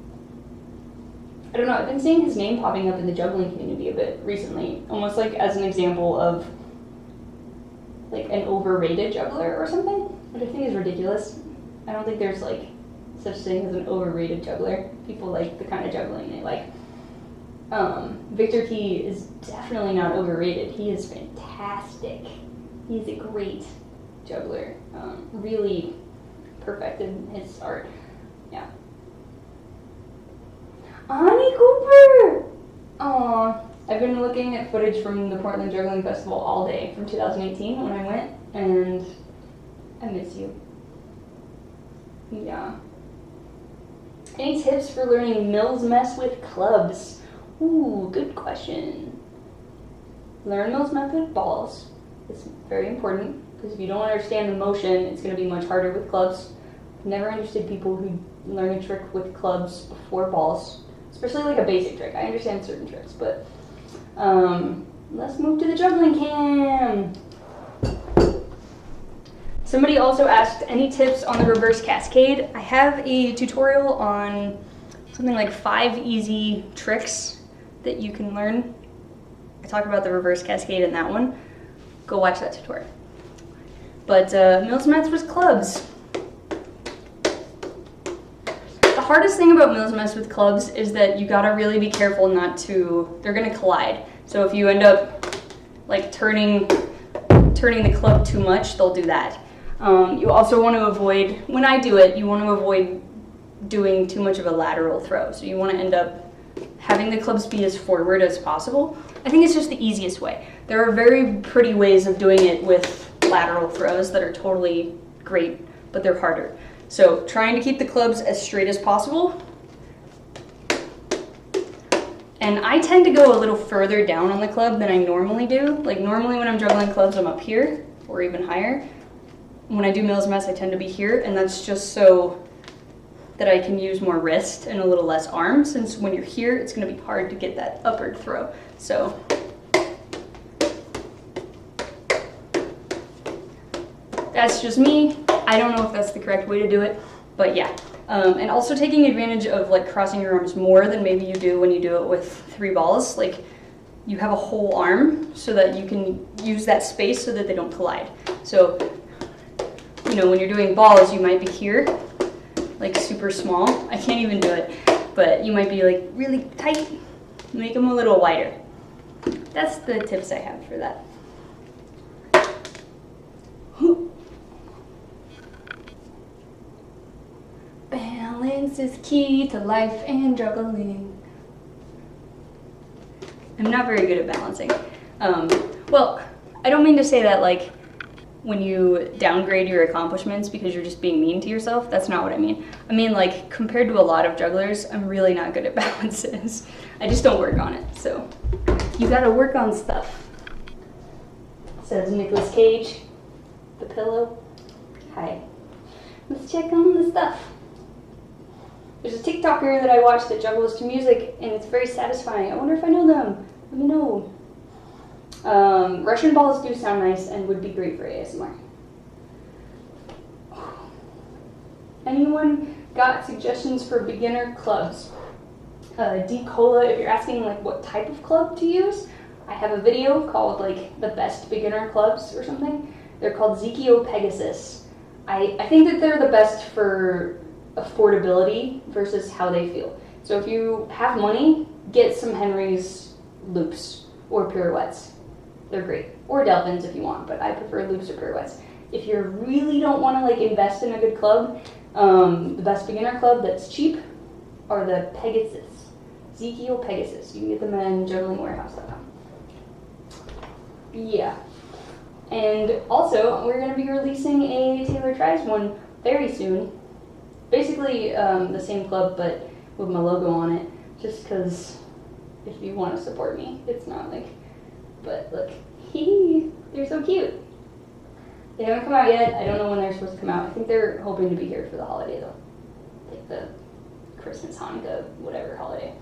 I don't know, I've been seeing his name popping up in the juggling community a bit recently, almost like as an example of like an overrated juggler or something, which I think is ridiculous. I don't think there's like such thing as an overrated juggler. People like the kind of juggling they like. Victor Key is definitely not overrated. He is fantastic. He's a great juggler. Really perfected his art. Yeah. Honey Cooper! Aww. I've been looking at footage from the Portland Juggling Festival all day from 2018 when I went, and I miss you. Yeah. Any tips for learning Mills mess with clubs? Ooh, good question. Learn Mills mess with balls. It's very important, because if you don't understand the motion, it's going to be much harder with clubs. I've never understood people who learn a trick with clubs before balls, especially like a basic trick. I understand certain tricks, but let's move to the juggling cam. Somebody also asked any tips on the reverse cascade. I have a tutorial on something like 5 easy tricks that you can learn. I talk about the reverse cascade in that one. Go watch that tutorial. But Mills mess with clubs. The hardest thing about Mills mess with clubs is that you gotta really be careful not to, they're gonna collide. So if you end up like turning the club too much, they'll do that. You also want to avoid, when I do it, you want to avoid doing too much of a lateral throw. So you want to end up having the clubs be as forward as possible. I think it's just the easiest way. There are very pretty ways of doing it with lateral throws that are totally great, but they're harder. So trying to keep the clubs as straight as possible. And I tend to go a little further down on the club than I normally do. Like normally when I'm juggling clubs, I'm up here or even higher. When I do Mills mess, I tend to be here, and that's just so that I can use more wrist and a little less arm, since when you're here, it's going to be hard to get that upward throw. So that's just me. I don't know if that's the correct way to do it, but yeah. And also taking advantage of like crossing your arms more than maybe you do when you do it with 3 balls. Like you have a whole arm so that you can use that space so that they don't collide. So, you know, when you're doing balls, you might be here, like super small. I can't even do it, but you might be like really tight. Make them a little wider. That's the tips I have for that. Balance is key to life and juggling. I'm not very good at balancing. Well, I don't mean to say that like when you downgrade your accomplishments because you're just being mean to yourself. That's not what I mean. I mean like compared to a lot of jugglers, I'm really not good at balances. I just don't work on it. So you gotta work on stuff. Says Nicolas Cage, the pillow. Hi. Let's check on the stuff. There's a TikToker that I watch that juggles to music, and it's very satisfying. I wonder if I know them. Let me know. Russian balls do sound nice and would be great for ASMR. Anyone got suggestions for beginner clubs? D Cola, if you're asking like what type of club to use, I have a video called like the best beginner clubs or something. They're called Zekio Pegasus. I think that they're the best for affordability versus how they feel. So if you have money, get some Henry's loops or pirouettes. They're great. Or Delphins if you want, but I prefer loops or pirouettes. If you really don't want to like invest in a good club, the best beginner club that's cheap are the Pegasus. Zekio Pegasus. You can get them in jugglingwarehouse.com. Yeah. And also, we're going to be releasing a Taylor Tries one very soon. Basically the same club, but with my logo on it, just because if you want to support me, it's not like, but look, they're so cute. They haven't come out yet. I don't know when they're supposed to come out. I think they're hoping to be here for the holiday though, like the Christmas, Hanukkah, whatever holiday.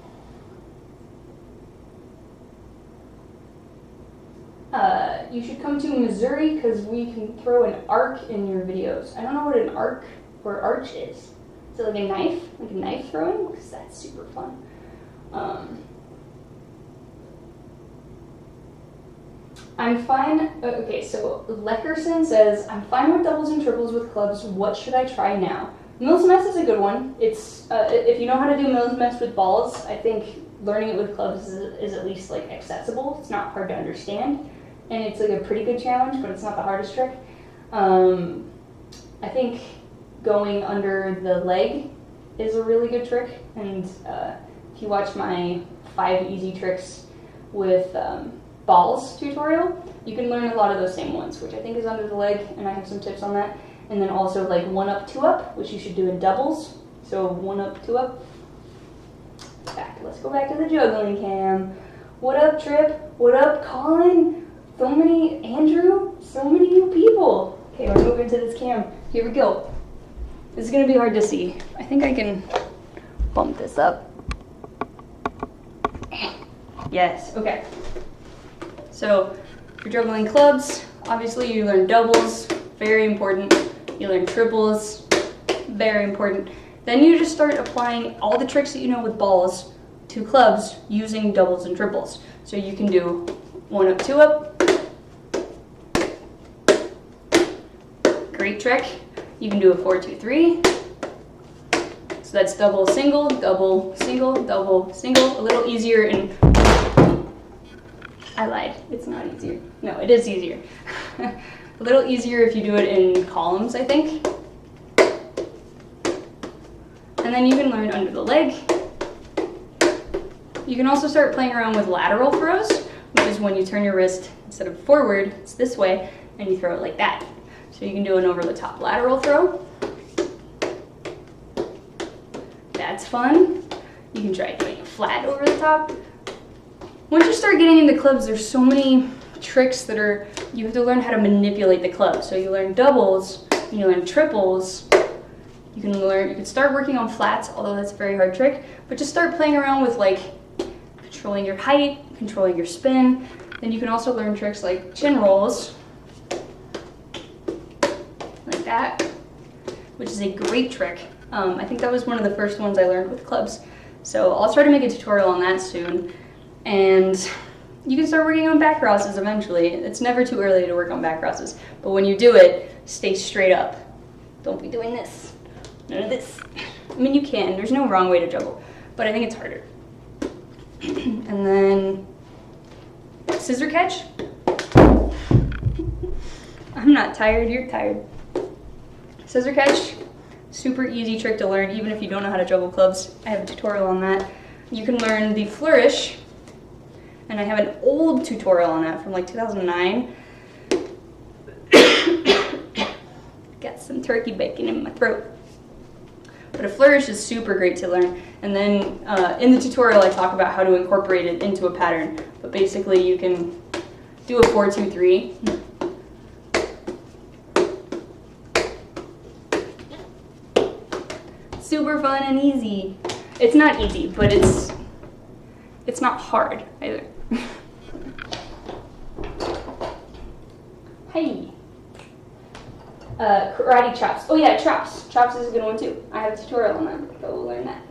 You should come to Missouri because we can throw an arc in your videos. I don't know what an arc or arch is. Is it like a knife? Like a knife throwing? Because that's super fun. I'm fine. Okay, so Leckerson says, I'm fine with doubles and triples with clubs. What should I try now? Mills Mess is a good one. It's if you know how to do Mills Mess with balls, I think learning it with clubs is at least like accessible. It's not hard to understand, and it's like a pretty good challenge, but it's not the hardest trick. I think going under the leg is a really good trick, and if you watch my 5 easy tricks with balls tutorial, you can learn a lot of those same ones, which I think is under the leg, and I have some tips on that. And then also like 1 up, 2 up, which you should do in doubles. So 1 up, 2 up. Let's go back to the juggling cam. What up, Trip? What up, Colin? So many, Andrew? So many new people. Okay, we're moving to this cam. Here we go. This is gonna be hard to see. I think I can bump this up. Yes, okay. So for juggling clubs, obviously you learn doubles, very important. You learn triples, very important. Then you just start applying all the tricks that you know with balls to clubs using doubles and triples. So you can do 1 up, 2 up. Great trick. You can do a 4, 2, 3. So that's double, single, double, single, double, single. A little easier in... I lied. It's not easier. No, it is easier. A little easier if you do it in columns, I think. And then you can learn under the leg. You can also start playing around with lateral throws, which is when you turn your wrist, instead of forward, it's this way, and you throw it like that. So you can do an over-the-top lateral throw. That's fun. You can try doing a flat over the top. Once you start getting into clubs, there's so many tricks that are, you have to learn how to manipulate the club. So you learn doubles, you learn triples, you can start working on flats, although that's a very hard trick, but just start playing around with like controlling your height, controlling your spin. Then you can also learn tricks like chin rolls, like that, which is a great trick. I think that was one of the first ones I learned with clubs. So I'll try to make a tutorial on that soon. And you can start working on back crosses eventually. It's never too early to work on back crosses, but when you do it, stay straight up. Don't be doing this. None of this. I mean, you can. There's no wrong way to juggle, but I think it's harder. And then scissor catch. I'm not tired, you're tired. Scissor catch, super easy trick to learn even if you don't know how to juggle clubs. I have a tutorial on that. You can learn the flourish, and I have an old tutorial on that from like 2009. Got some turkey bacon in my throat. But a flourish is super great to learn. And then in the tutorial I talk about how to incorporate it into a pattern. But basically you can do a 4, 2, 3. Super fun and easy. It's not easy, but it's not hard either. Hey. Karate chops. Oh yeah, chops. Chops is a good one too. I have a tutorial on that. Go learn that.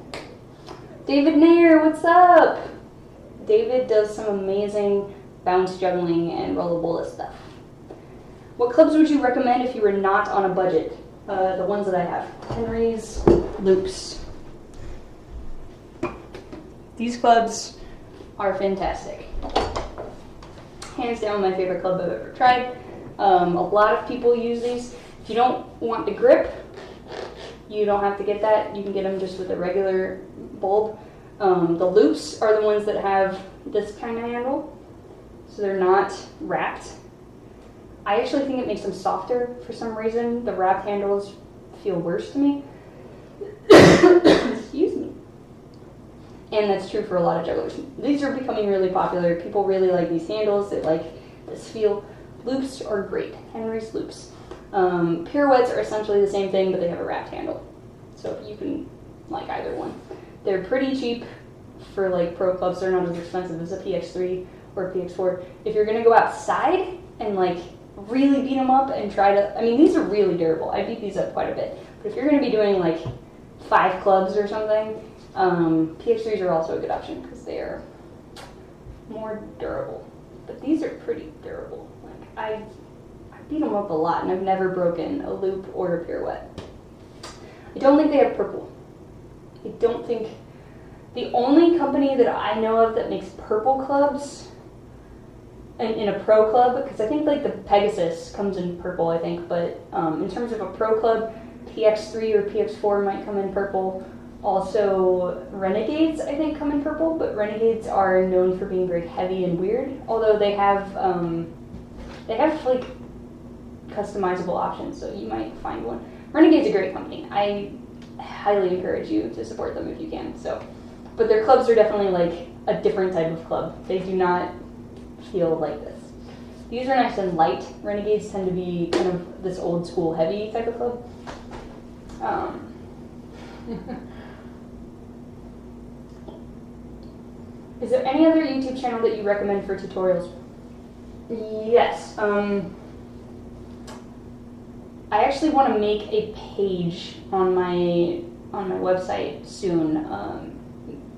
David Nair, what's up? David does some amazing bounce juggling and rollabola stuff. What clubs would you recommend if you were not on a budget? The ones that I have. Henry's, loops. These clubs are fantastic. Hands down my favorite club I've ever tried. A lot of people use these. If you don't want the grip, you don't have to get that. You can get them just with a regular bulb. The loops are the ones that have this kind of handle, so they're not wrapped. I actually think it makes them softer for some reason. The wrapped handles feel worse to me. Excuse me. And that's true for a lot of jugglers. These are becoming really popular. People really like these handles. They like this feel. Loops are great. Henry's loops. Pirouettes are essentially the same thing, but they have a wrapped handle. So you can like either one. They're pretty cheap for like pro clubs. They're not as expensive as a PX3 or a PX4. If you're gonna go outside and like really beat them up and try to, I mean, these are really durable. I beat these up quite a bit. But if you're gonna be doing like 5 clubs or something, PX3s are also a good option because they are more durable. But these are pretty durable. Like I beat them up a lot and I've never broken a loop or a pirouette. I don't think they have purple. I don't think, the only company that I know of that makes purple clubs in a pro club, because I think like the Pegasus comes in purple, I think, but in terms of a pro club, PX3 or PX4 might come in purple. Also, Renegades, I think, come in purple, but Renegades are known for being very heavy and weird, although they have like customizable options, so you might find one. Renegade's a great company. I highly encourage you to support them if you can. So, but their clubs are definitely like a different type of club. They do not feel like this. These are nice and light. Renegades tend to be kind of this old school heavy type of club. Is there any other YouTube channel that you recommend for tutorials? Yes. I actually want to make a page on my website soon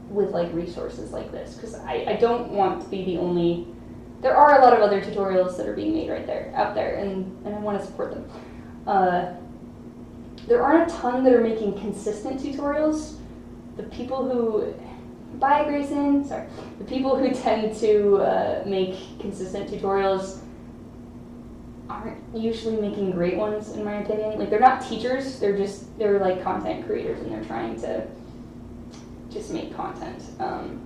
with like resources like this, because I don't want to be the only. There are a lot of other tutorials that are being made out there, and I want to support them. There aren't a ton that are making consistent tutorials. The people who the people who tend to make consistent tutorials aren't usually making great ones, in my opinion. Like, they're not teachers, they're like content creators, and they're trying to just make content.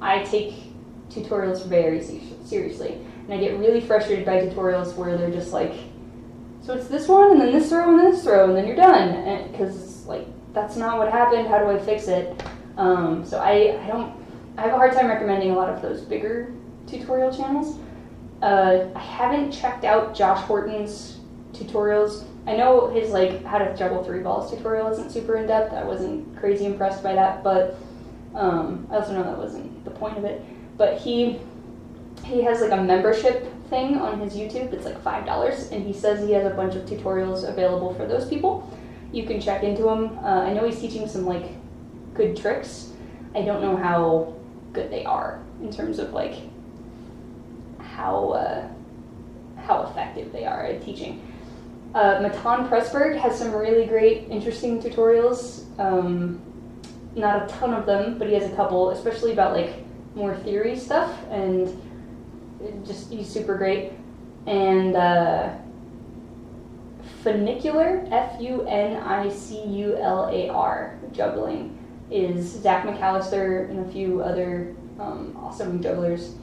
I take tutorials very seriously, and I get really frustrated by tutorials where they're just like, so it's this one, and then this row, and then this row, and then you're done, because like, that's not what happened, how do I fix it? So I have a hard time recommending a lot of those bigger tutorial channels. I haven't checked out Josh Horton's tutorials. I know his like how to juggle 3 balls tutorial isn't super in depth. I wasn't crazy impressed by that, but I also know that wasn't the point of it. But he has like a membership thing on his YouTube. It's like $5, and he says he has a bunch of tutorials available for those people. You can check into them. I know he's teaching some like good tricks. I don't know how good they are in terms of like how effective they are at teaching. Matan Pressberg has some really great, interesting tutorials. Not a ton of them, but he has a couple, especially about like more theory stuff, and he's super great. And Funicular, F-U-N-I-C-U-L-A-R, juggling, is Zach McAllister and a few other awesome jugglers.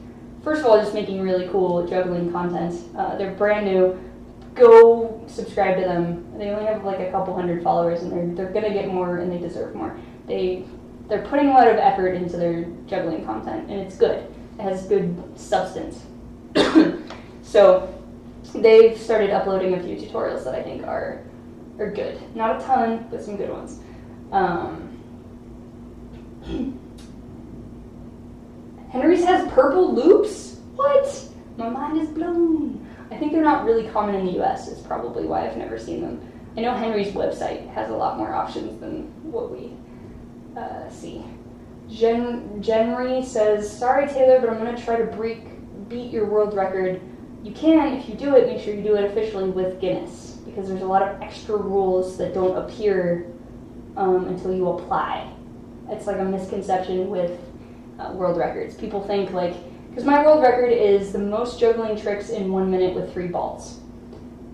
First of all, just making really cool juggling content. They're brand new. Go subscribe to them. They only have like a couple hundred followers, and they're gonna get more, and they deserve more. They're putting a lot of effort into their juggling content, and it's good. It has good substance. So they've started uploading a few tutorials that I think are good. Not a ton, but some good ones. Henry's has purple loops? What? My mind is blown. I think they're not really common in the US, is probably why I've never seen them. I know Henry's website has a lot more options than what we see. Jenry says, sorry Taylor, but I'm going to try to beat your world record. You can, if you do it, make sure you do it officially with Guinness, because there's a lot of extra rules that don't appear until you apply. It's like a misconception with world records. People think like, because my world record is the most juggling tricks in 1 minute with 3 balls.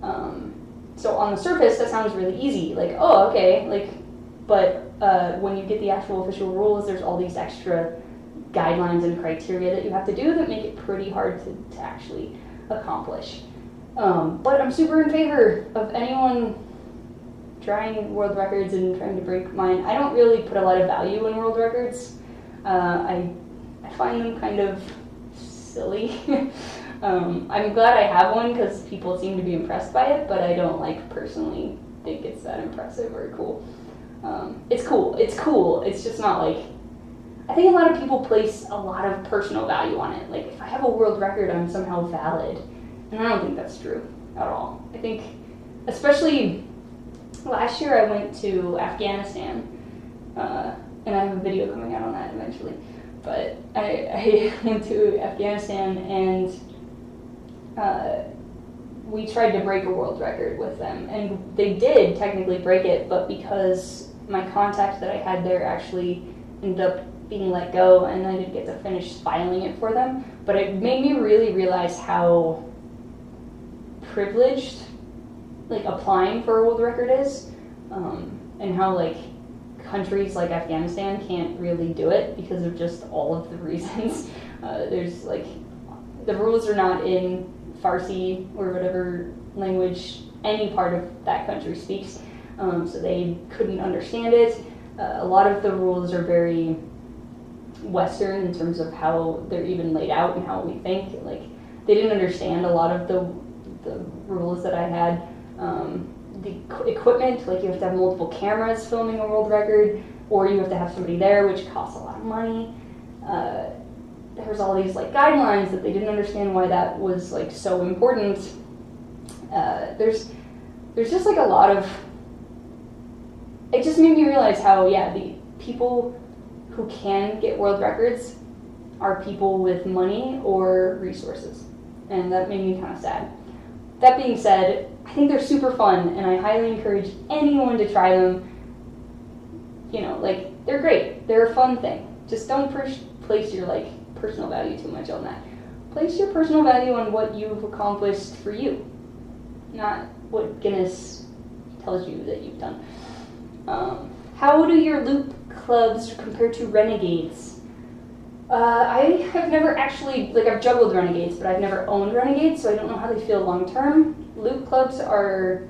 So on the surface, that sounds really easy. Like, oh, okay. Like, but when you get the actual official rules, there's all these extra guidelines and criteria that you have to do that make it pretty hard to actually accomplish. But I'm super in favor of anyone trying world records and trying to break mine. I don't really put a lot of value in world records. I find them kind of silly. I'm glad I have one because people seem to be impressed by it, but I don't like personally think it's that impressive or cool. It's cool. It's cool. It's just not like, I think a lot of people place a lot of personal value on it. Like, if I have a world record, I'm somehow valid. And I don't think that's true at all. I think, especially last year I went to Afghanistan, and I have a video coming out on that eventually. But I went to Afghanistan, and we tried to break a world record with them. And they did technically break it, but because my contact that I had there actually ended up being let go, and I didn't get to finish filing it for them. But it made me really realize how privileged like applying for a world record is, and how like countries like Afghanistan can't really do it because of just all of the reasons. There's like, the rules are not in Farsi or whatever language any part of that country speaks, so they couldn't understand it. A lot of the rules are very Western in terms of how they're even laid out and how we think. Like, they didn't understand a lot of the rules that I had. The equipment, like you have to have multiple cameras filming a world record, or you have to have somebody there, which costs a lot of money. There was all these like guidelines that they didn't understand why that was like so important. There's just like a lot of, it just made me realize how, yeah, the people who can get world records are people with money or resources, and that made me kind of sad. That being said, I think they're super fun, and I highly encourage anyone to try them. You know, like, they're great. They're a fun thing. Just don't place your, like, personal value too much on that. Place your personal value on what you've accomplished for you, not what Guinness tells you that you've done. How do your loop clubs compare to renegades? I have never actually, like, I've juggled renegades, but I've never owned renegades, so I don't know how they feel long term. Loop clubs are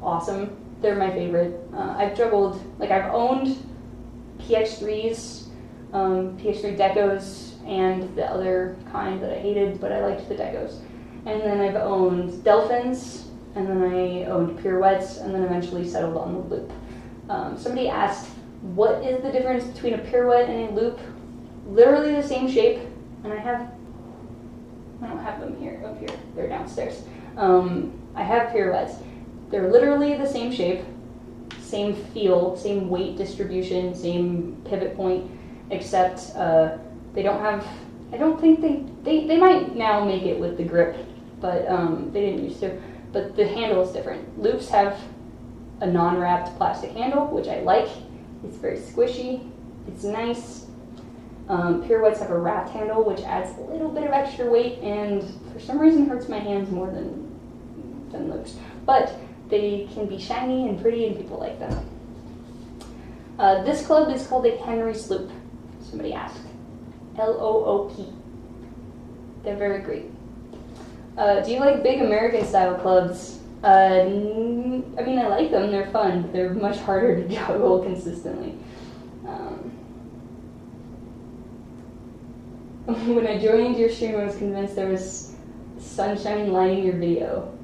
awesome. They're my favorite. I've juggled, like, I've owned PX3s, PX3 decos, and the other kind that I hated, but I liked the decos. And then I've owned delphins, and then I owned pirouettes, and then eventually settled on the loop. Somebody asked, what is the difference between a pirouette and a loop? Literally the same shape, and I don't have them here, up here, they're downstairs. I have pirouettes. They're literally the same shape, same feel, same weight distribution, same pivot point, except they don't have, I don't think they might now make it with the grip, but they didn't used to, but the handle is different. Loops have a non-wrapped plastic handle, which I like. It's very squishy, it's nice. Pirouettes have a wrapped handle, which adds a little bit of extra weight, and for some reason hurts my hands more than loops. But they can be shiny and pretty, and people like them. This club is called a Henry Sloop. Somebody asked. L-O-O-P. They're very great. Do you like big American style clubs? I mean, I like them. They're fun. But they're much harder to juggle consistently. When I joined your stream, I was convinced there was sunshine lighting your video.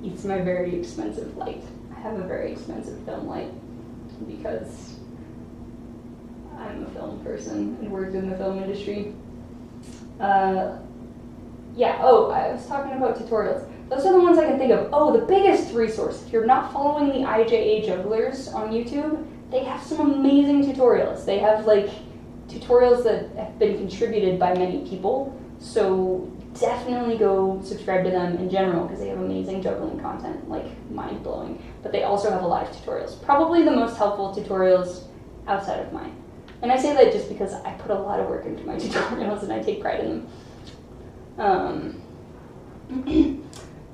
It's my very expensive light. I have a very expensive film light because I'm a film person and worked in the film industry. Yeah, oh, I was talking about tutorials. Those are the ones I can think of. Oh, the biggest resource. If you're not following the IJA jugglers on YouTube, they have some amazing tutorials. They have like tutorials that have been contributed by many people, so definitely go subscribe to them in general because they have amazing juggling content, like mind-blowing. But they also have a lot of tutorials. Probably the most helpful tutorials outside of mine. And I say that just because I put a lot of work into my tutorials and I take pride in them.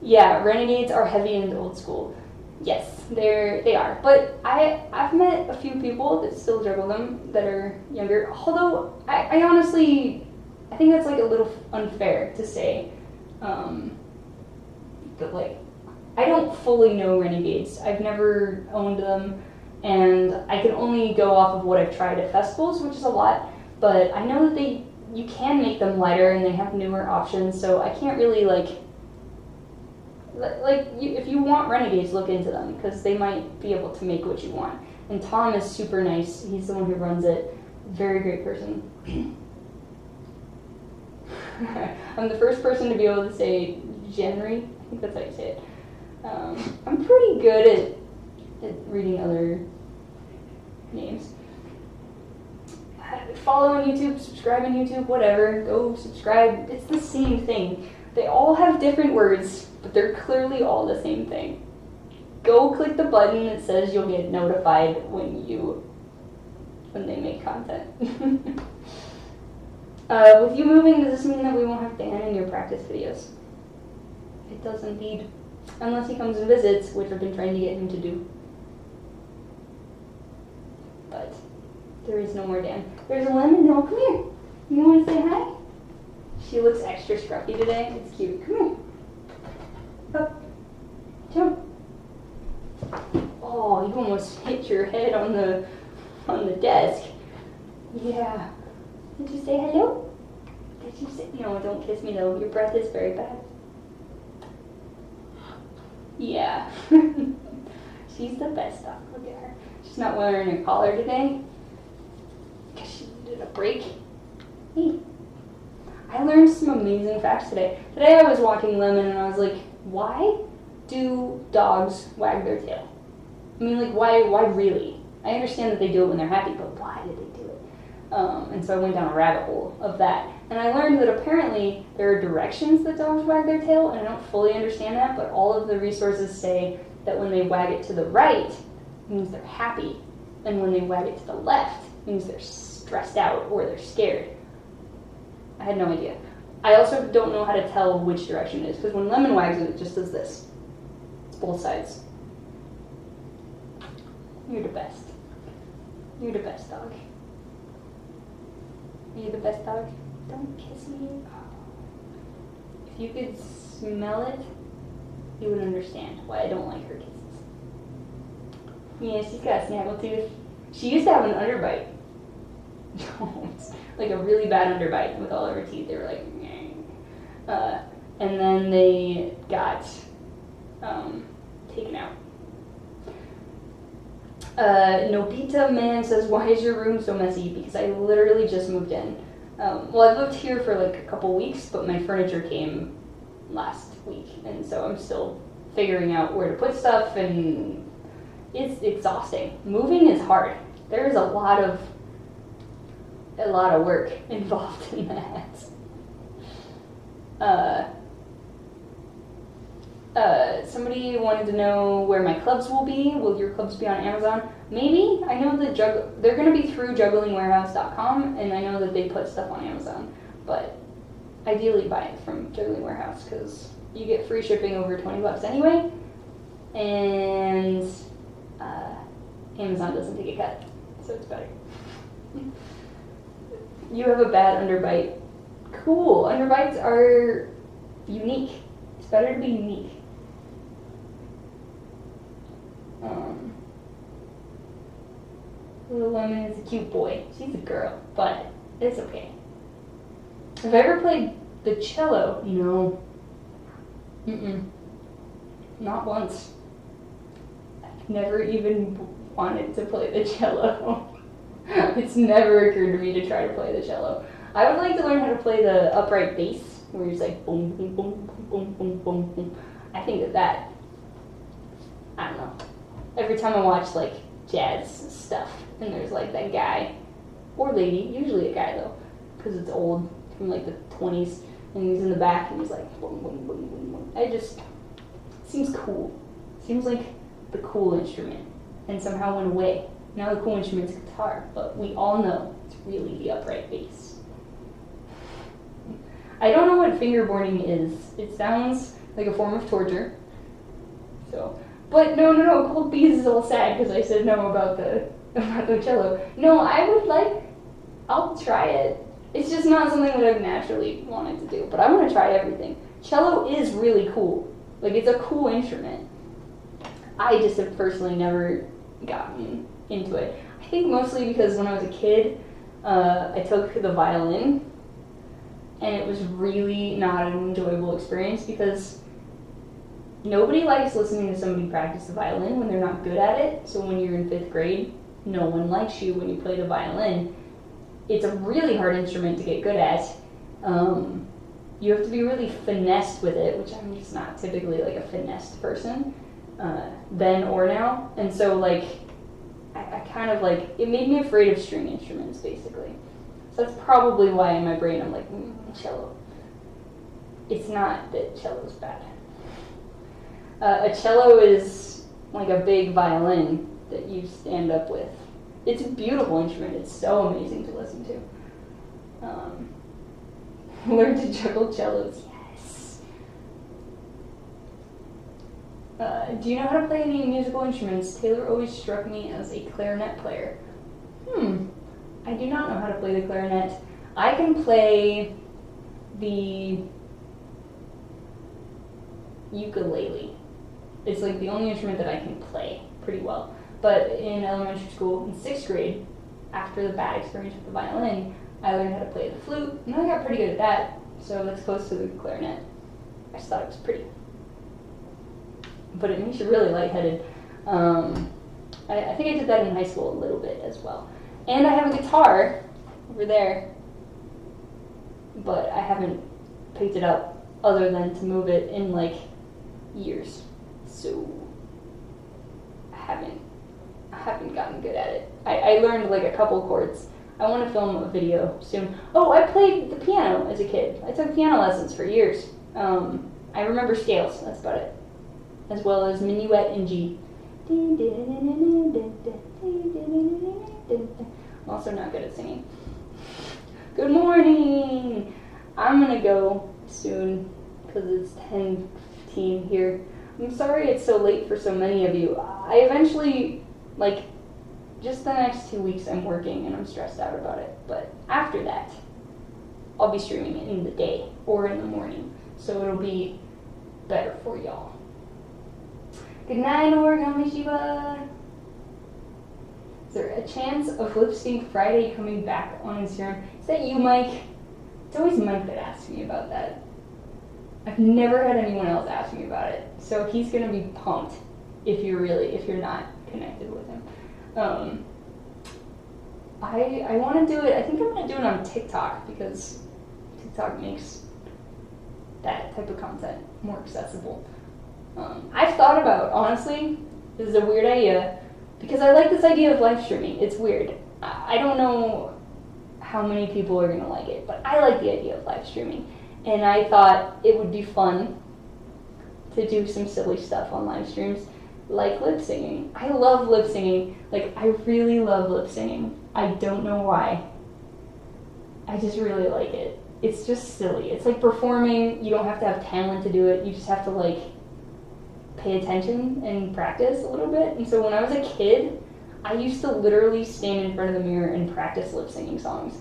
Yeah, renegades are heavy and old school. Yes, they are. But I've met a few people that still juggle them that are younger. Although I honestly, I think that's like a little unfair to say. But like, I don't fully know renegades. I've never owned them, and I can only go off of what I've tried at festivals, which is a lot. But I know that you can make them lighter, and they have newer options. So I can't really if you want renegades, look into them because they might be able to make what you want. And Tom is super nice. He's the one who runs it. Very great person. I'm the first person to be able to say Jenry. I think that's how you say it. I'm pretty good at reading other names. Follow on YouTube, subscribe on YouTube, whatever. Go subscribe. It's the same thing. They all have different words, but they're clearly all the same thing. Go click the button that says you'll get notified when they make content. With you moving, does this mean that we won't have Dan in your practice videos? It does indeed. Unless he comes and visits, which I've been trying to get him to do. But there is no more Dan. There's a lemon. No, come here. You want to say hi? She looks extra scruffy today. It's cute. Come here. Up. Jump. Oh, you almost hit your head on the desk. Yeah. Did you say hello? Did you say... No, don't kiss me though. Your breath is very bad. Yeah. She's the best dog. Look at her. She's not wearing a collar today because she needed a break. Hey. I learned some amazing facts today. Today I was walking Lemon and I was like, why do dogs wag their tail? I mean, like, why really? I understand that they do it when they're happy, but why do they do it? And so I went down a rabbit hole of that. And I learned that apparently there are directions that dogs wag their tail, and I don't fully understand that, but all of the resources say that when they wag it to the right, it means they're happy. And when they wag it to the left, it means they're stressed out or they're scared. I had no idea. I also don't know how to tell which direction it is, because when Lemon wags it, it just does this. It's both sides. You're the best. You're the best dog. Are you the best dog? Don't kiss me. If you could smell it, you would understand why I don't like her kisses. Yeah, she's got a snaggletooth. She used to have an underbite. Like a really bad underbite with all of her teeth. They were like, and then they got taken out. Nobita Man says, why is your room so messy? Because I literally just moved in. Well, I've lived here for like a couple weeks, but my furniture came last week, and so I'm still figuring out where to put stuff, and it's exhausting. Moving is hard. There is a lot of work involved in that. Somebody wanted to know where my clubs will be. Will your clubs be on Amazon? Maybe. I know that they're going to be through jugglingwarehouse.com, and I know that they put stuff on Amazon. But ideally buy it from Juggling Warehouse, because you get free shipping over $20 anyway, and Amazon doesn't take a cut, so it's better. You have a bad underbite. Cool. Underbites are unique. It's better to be unique. Little Lemon is a cute boy. She's a girl, but it's okay. Have I ever played the cello? No. Not once. I've never even wanted to play the cello. It's never occurred to me to try to play the cello. I would like to learn how to play the upright bass, where you're just like boom, boom, boom, boom, boom, boom, boom. I think that, I don't know. Every time I watch like jazz stuff, and there's like that guy, or lady, usually a guy though, because it's old, from like the 20s, and he's in the back, and he's like boom, boom, boom, boom, boom. It seems cool. Seems like the cool instrument, and somehow went away. Now the cool instrument's guitar, but we all know it's really the upright bass. I don't know what fingerboarding is. It sounds like a form of torture. So, but no, Cold Bees is all sad because I said no about the cello. No, I'll try it. It's just not something that I've naturally wanted to do, but I want to try everything. Cello is really cool. Like, it's a cool instrument. I just have personally never gotten into it. I think mostly because when I was a kid, I took the violin, and it was really not an enjoyable experience because nobody likes listening to somebody practice the violin when they're not good at it. So when you're in 5th grade, no one likes you when you play the violin. It's a really hard instrument to get good at. You have to be really finessed with it, which I'm just not typically like a finessed person, then or now. And so like, I kind of like, it made me afraid of string instruments basically. So that's probably why in my brain I'm like, cello. It's not that cello's bad. A cello is like a big violin that you stand up with. It's a beautiful instrument. It's so amazing to listen to. Learn to juggle cellos. Yes. Do you know how to play any musical instruments? Taylor always struck me as a clarinet player. I do not know how to play the clarinet. I can play the ukulele. It's like the only instrument that I can play pretty well. But in elementary school, in 6th grade, after the bad experience with the violin, I learned how to play the flute, and I got pretty good at that, so that's close to the clarinet. I just thought it was pretty. But it makes you really lightheaded. I think I did that in high school a little bit as well. And I have a guitar over there, but I haven't picked it up other than to move it in like years. So I haven't gotten good at it. I learned like a couple chords. I want to film a video soon. Oh, I played the piano as a kid. I took piano lessons for years. I remember scales, that's about it. As well as minuet in G. I'm also not good at singing. Good morning! I'm gonna go soon because it's 10:15 here. I'm sorry it's so late for so many of you. I eventually, like, just the next 2 weeks I'm working and I'm stressed out about it. But after that, I'll be streaming it in the day or in the morning. So it'll be better for y'all. Good night, Origami Sheba. Is there a chance of Lip Sync Friday coming back on Instagram? Is that you, Mike? It's always Mike that asks me about that. I've never had anyone else ask me about it. So he's gonna be pumped if you're not connected with him. I want to do it. I think I'm going to do it on TikTok because TikTok makes that type of content more accessible. I've thought about, honestly, this is a weird idea because I like this idea of live streaming. It's weird. I don't know how many people are going to like it, but I like the idea of live streaming. And I thought it would be fun to do some silly stuff on live streams. Like lip singing. I love lip singing. Like, I really love lip singing. I don't know why. I just really like it. It's just silly. It's like performing. You don't have to have talent to do it. You just have to, like, pay attention and practice a little bit. And so when I was a kid, I used to literally stand in front of the mirror and practice lip singing songs.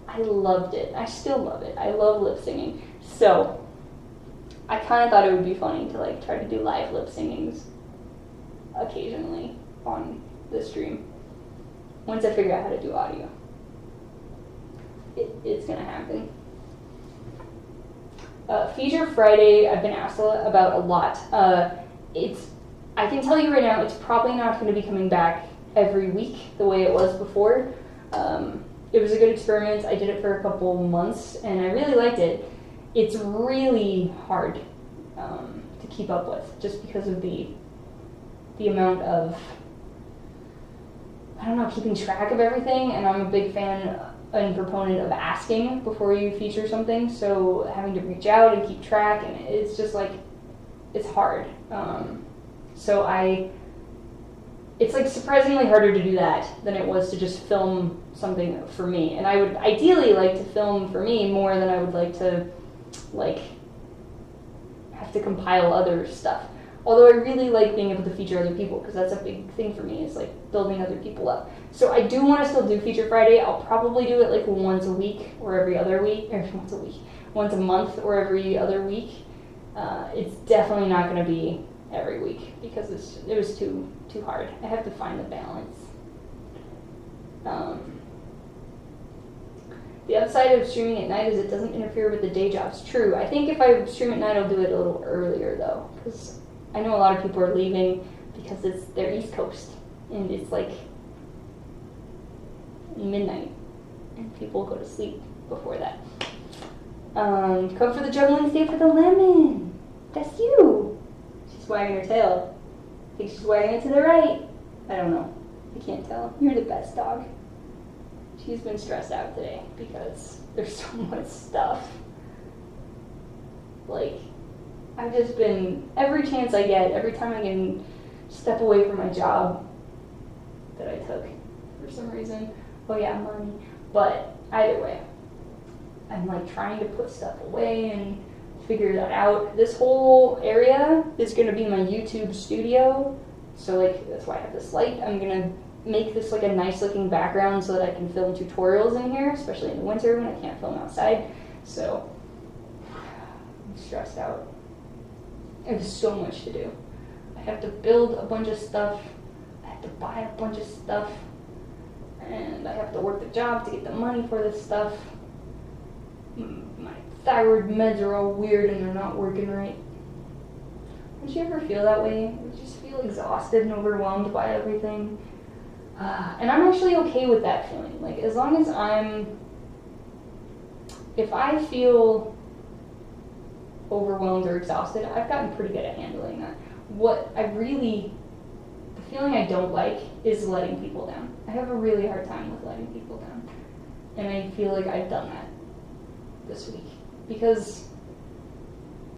I loved it. I still love it. I love lip singing. So I kind of thought it would be funny to, like, try to do live lip singings occasionally on the stream once I figure out how to do audio. It's gonna happen. Feature Friday, I've been asked about a lot. I can tell you right now, it's probably not going to be coming back every week the way it was before. It was a good experiment. I did it for a couple months and I really liked it. It's really hard to keep up with just because of the amount of, I don't know, keeping track of everything, and I'm a big fan and proponent of asking before you feature something, so having to reach out and keep track, and it's just like, it's hard. It's like surprisingly harder to do that than it was to just film something for me, and I would ideally like to film for me more than I would like to, like, have to compile other stuff. Although I really like being able to feature other people, because that's a big thing for me, is like building other people up. So I do want to still do Feature Friday. I'll probably do it like once a week or every other week, or once a month or every other week. It's definitely not going to be every week because it was too hard. I have to find the balance. The upside of streaming at night is it doesn't interfere with the day jobs. True. I think if I stream at night, I'll do it a little earlier though, because I know a lot of people are leaving because they're East Coast, and it's like midnight, and people go to sleep before that. Come for the juggling, stay for the lemon. That's you. She's wagging her tail. I think she's wagging it to the right. I don't know. I can't tell. You're the best dog. She's been stressed out today because there's so much stuff. Like, I've just been, every chance I get, every time I can step away from my job that I took for some reason. Oh yeah, money. But either way, I'm like trying to put stuff away and figure that out. This whole area is going to be my YouTube studio. So like, that's why I have this light. I'm going to make this like a nice looking background so that I can film tutorials in here, especially in the winter when I can't film outside. So I'm stressed out. I have so much to do. I have to build a bunch of stuff. I have to buy a bunch of stuff. And I have to work the job to get the money for this stuff. My thyroid meds are all weird and they're not working right. Don't you ever feel that way? You just feel exhausted and overwhelmed by everything. And I'm actually okay with that feeling. Like, as long as if I feel overwhelmed or exhausted, I've gotten pretty good at handling that. The feeling I don't like is letting people down. I have a really hard time with letting people down. And I feel like I've done that this week. Because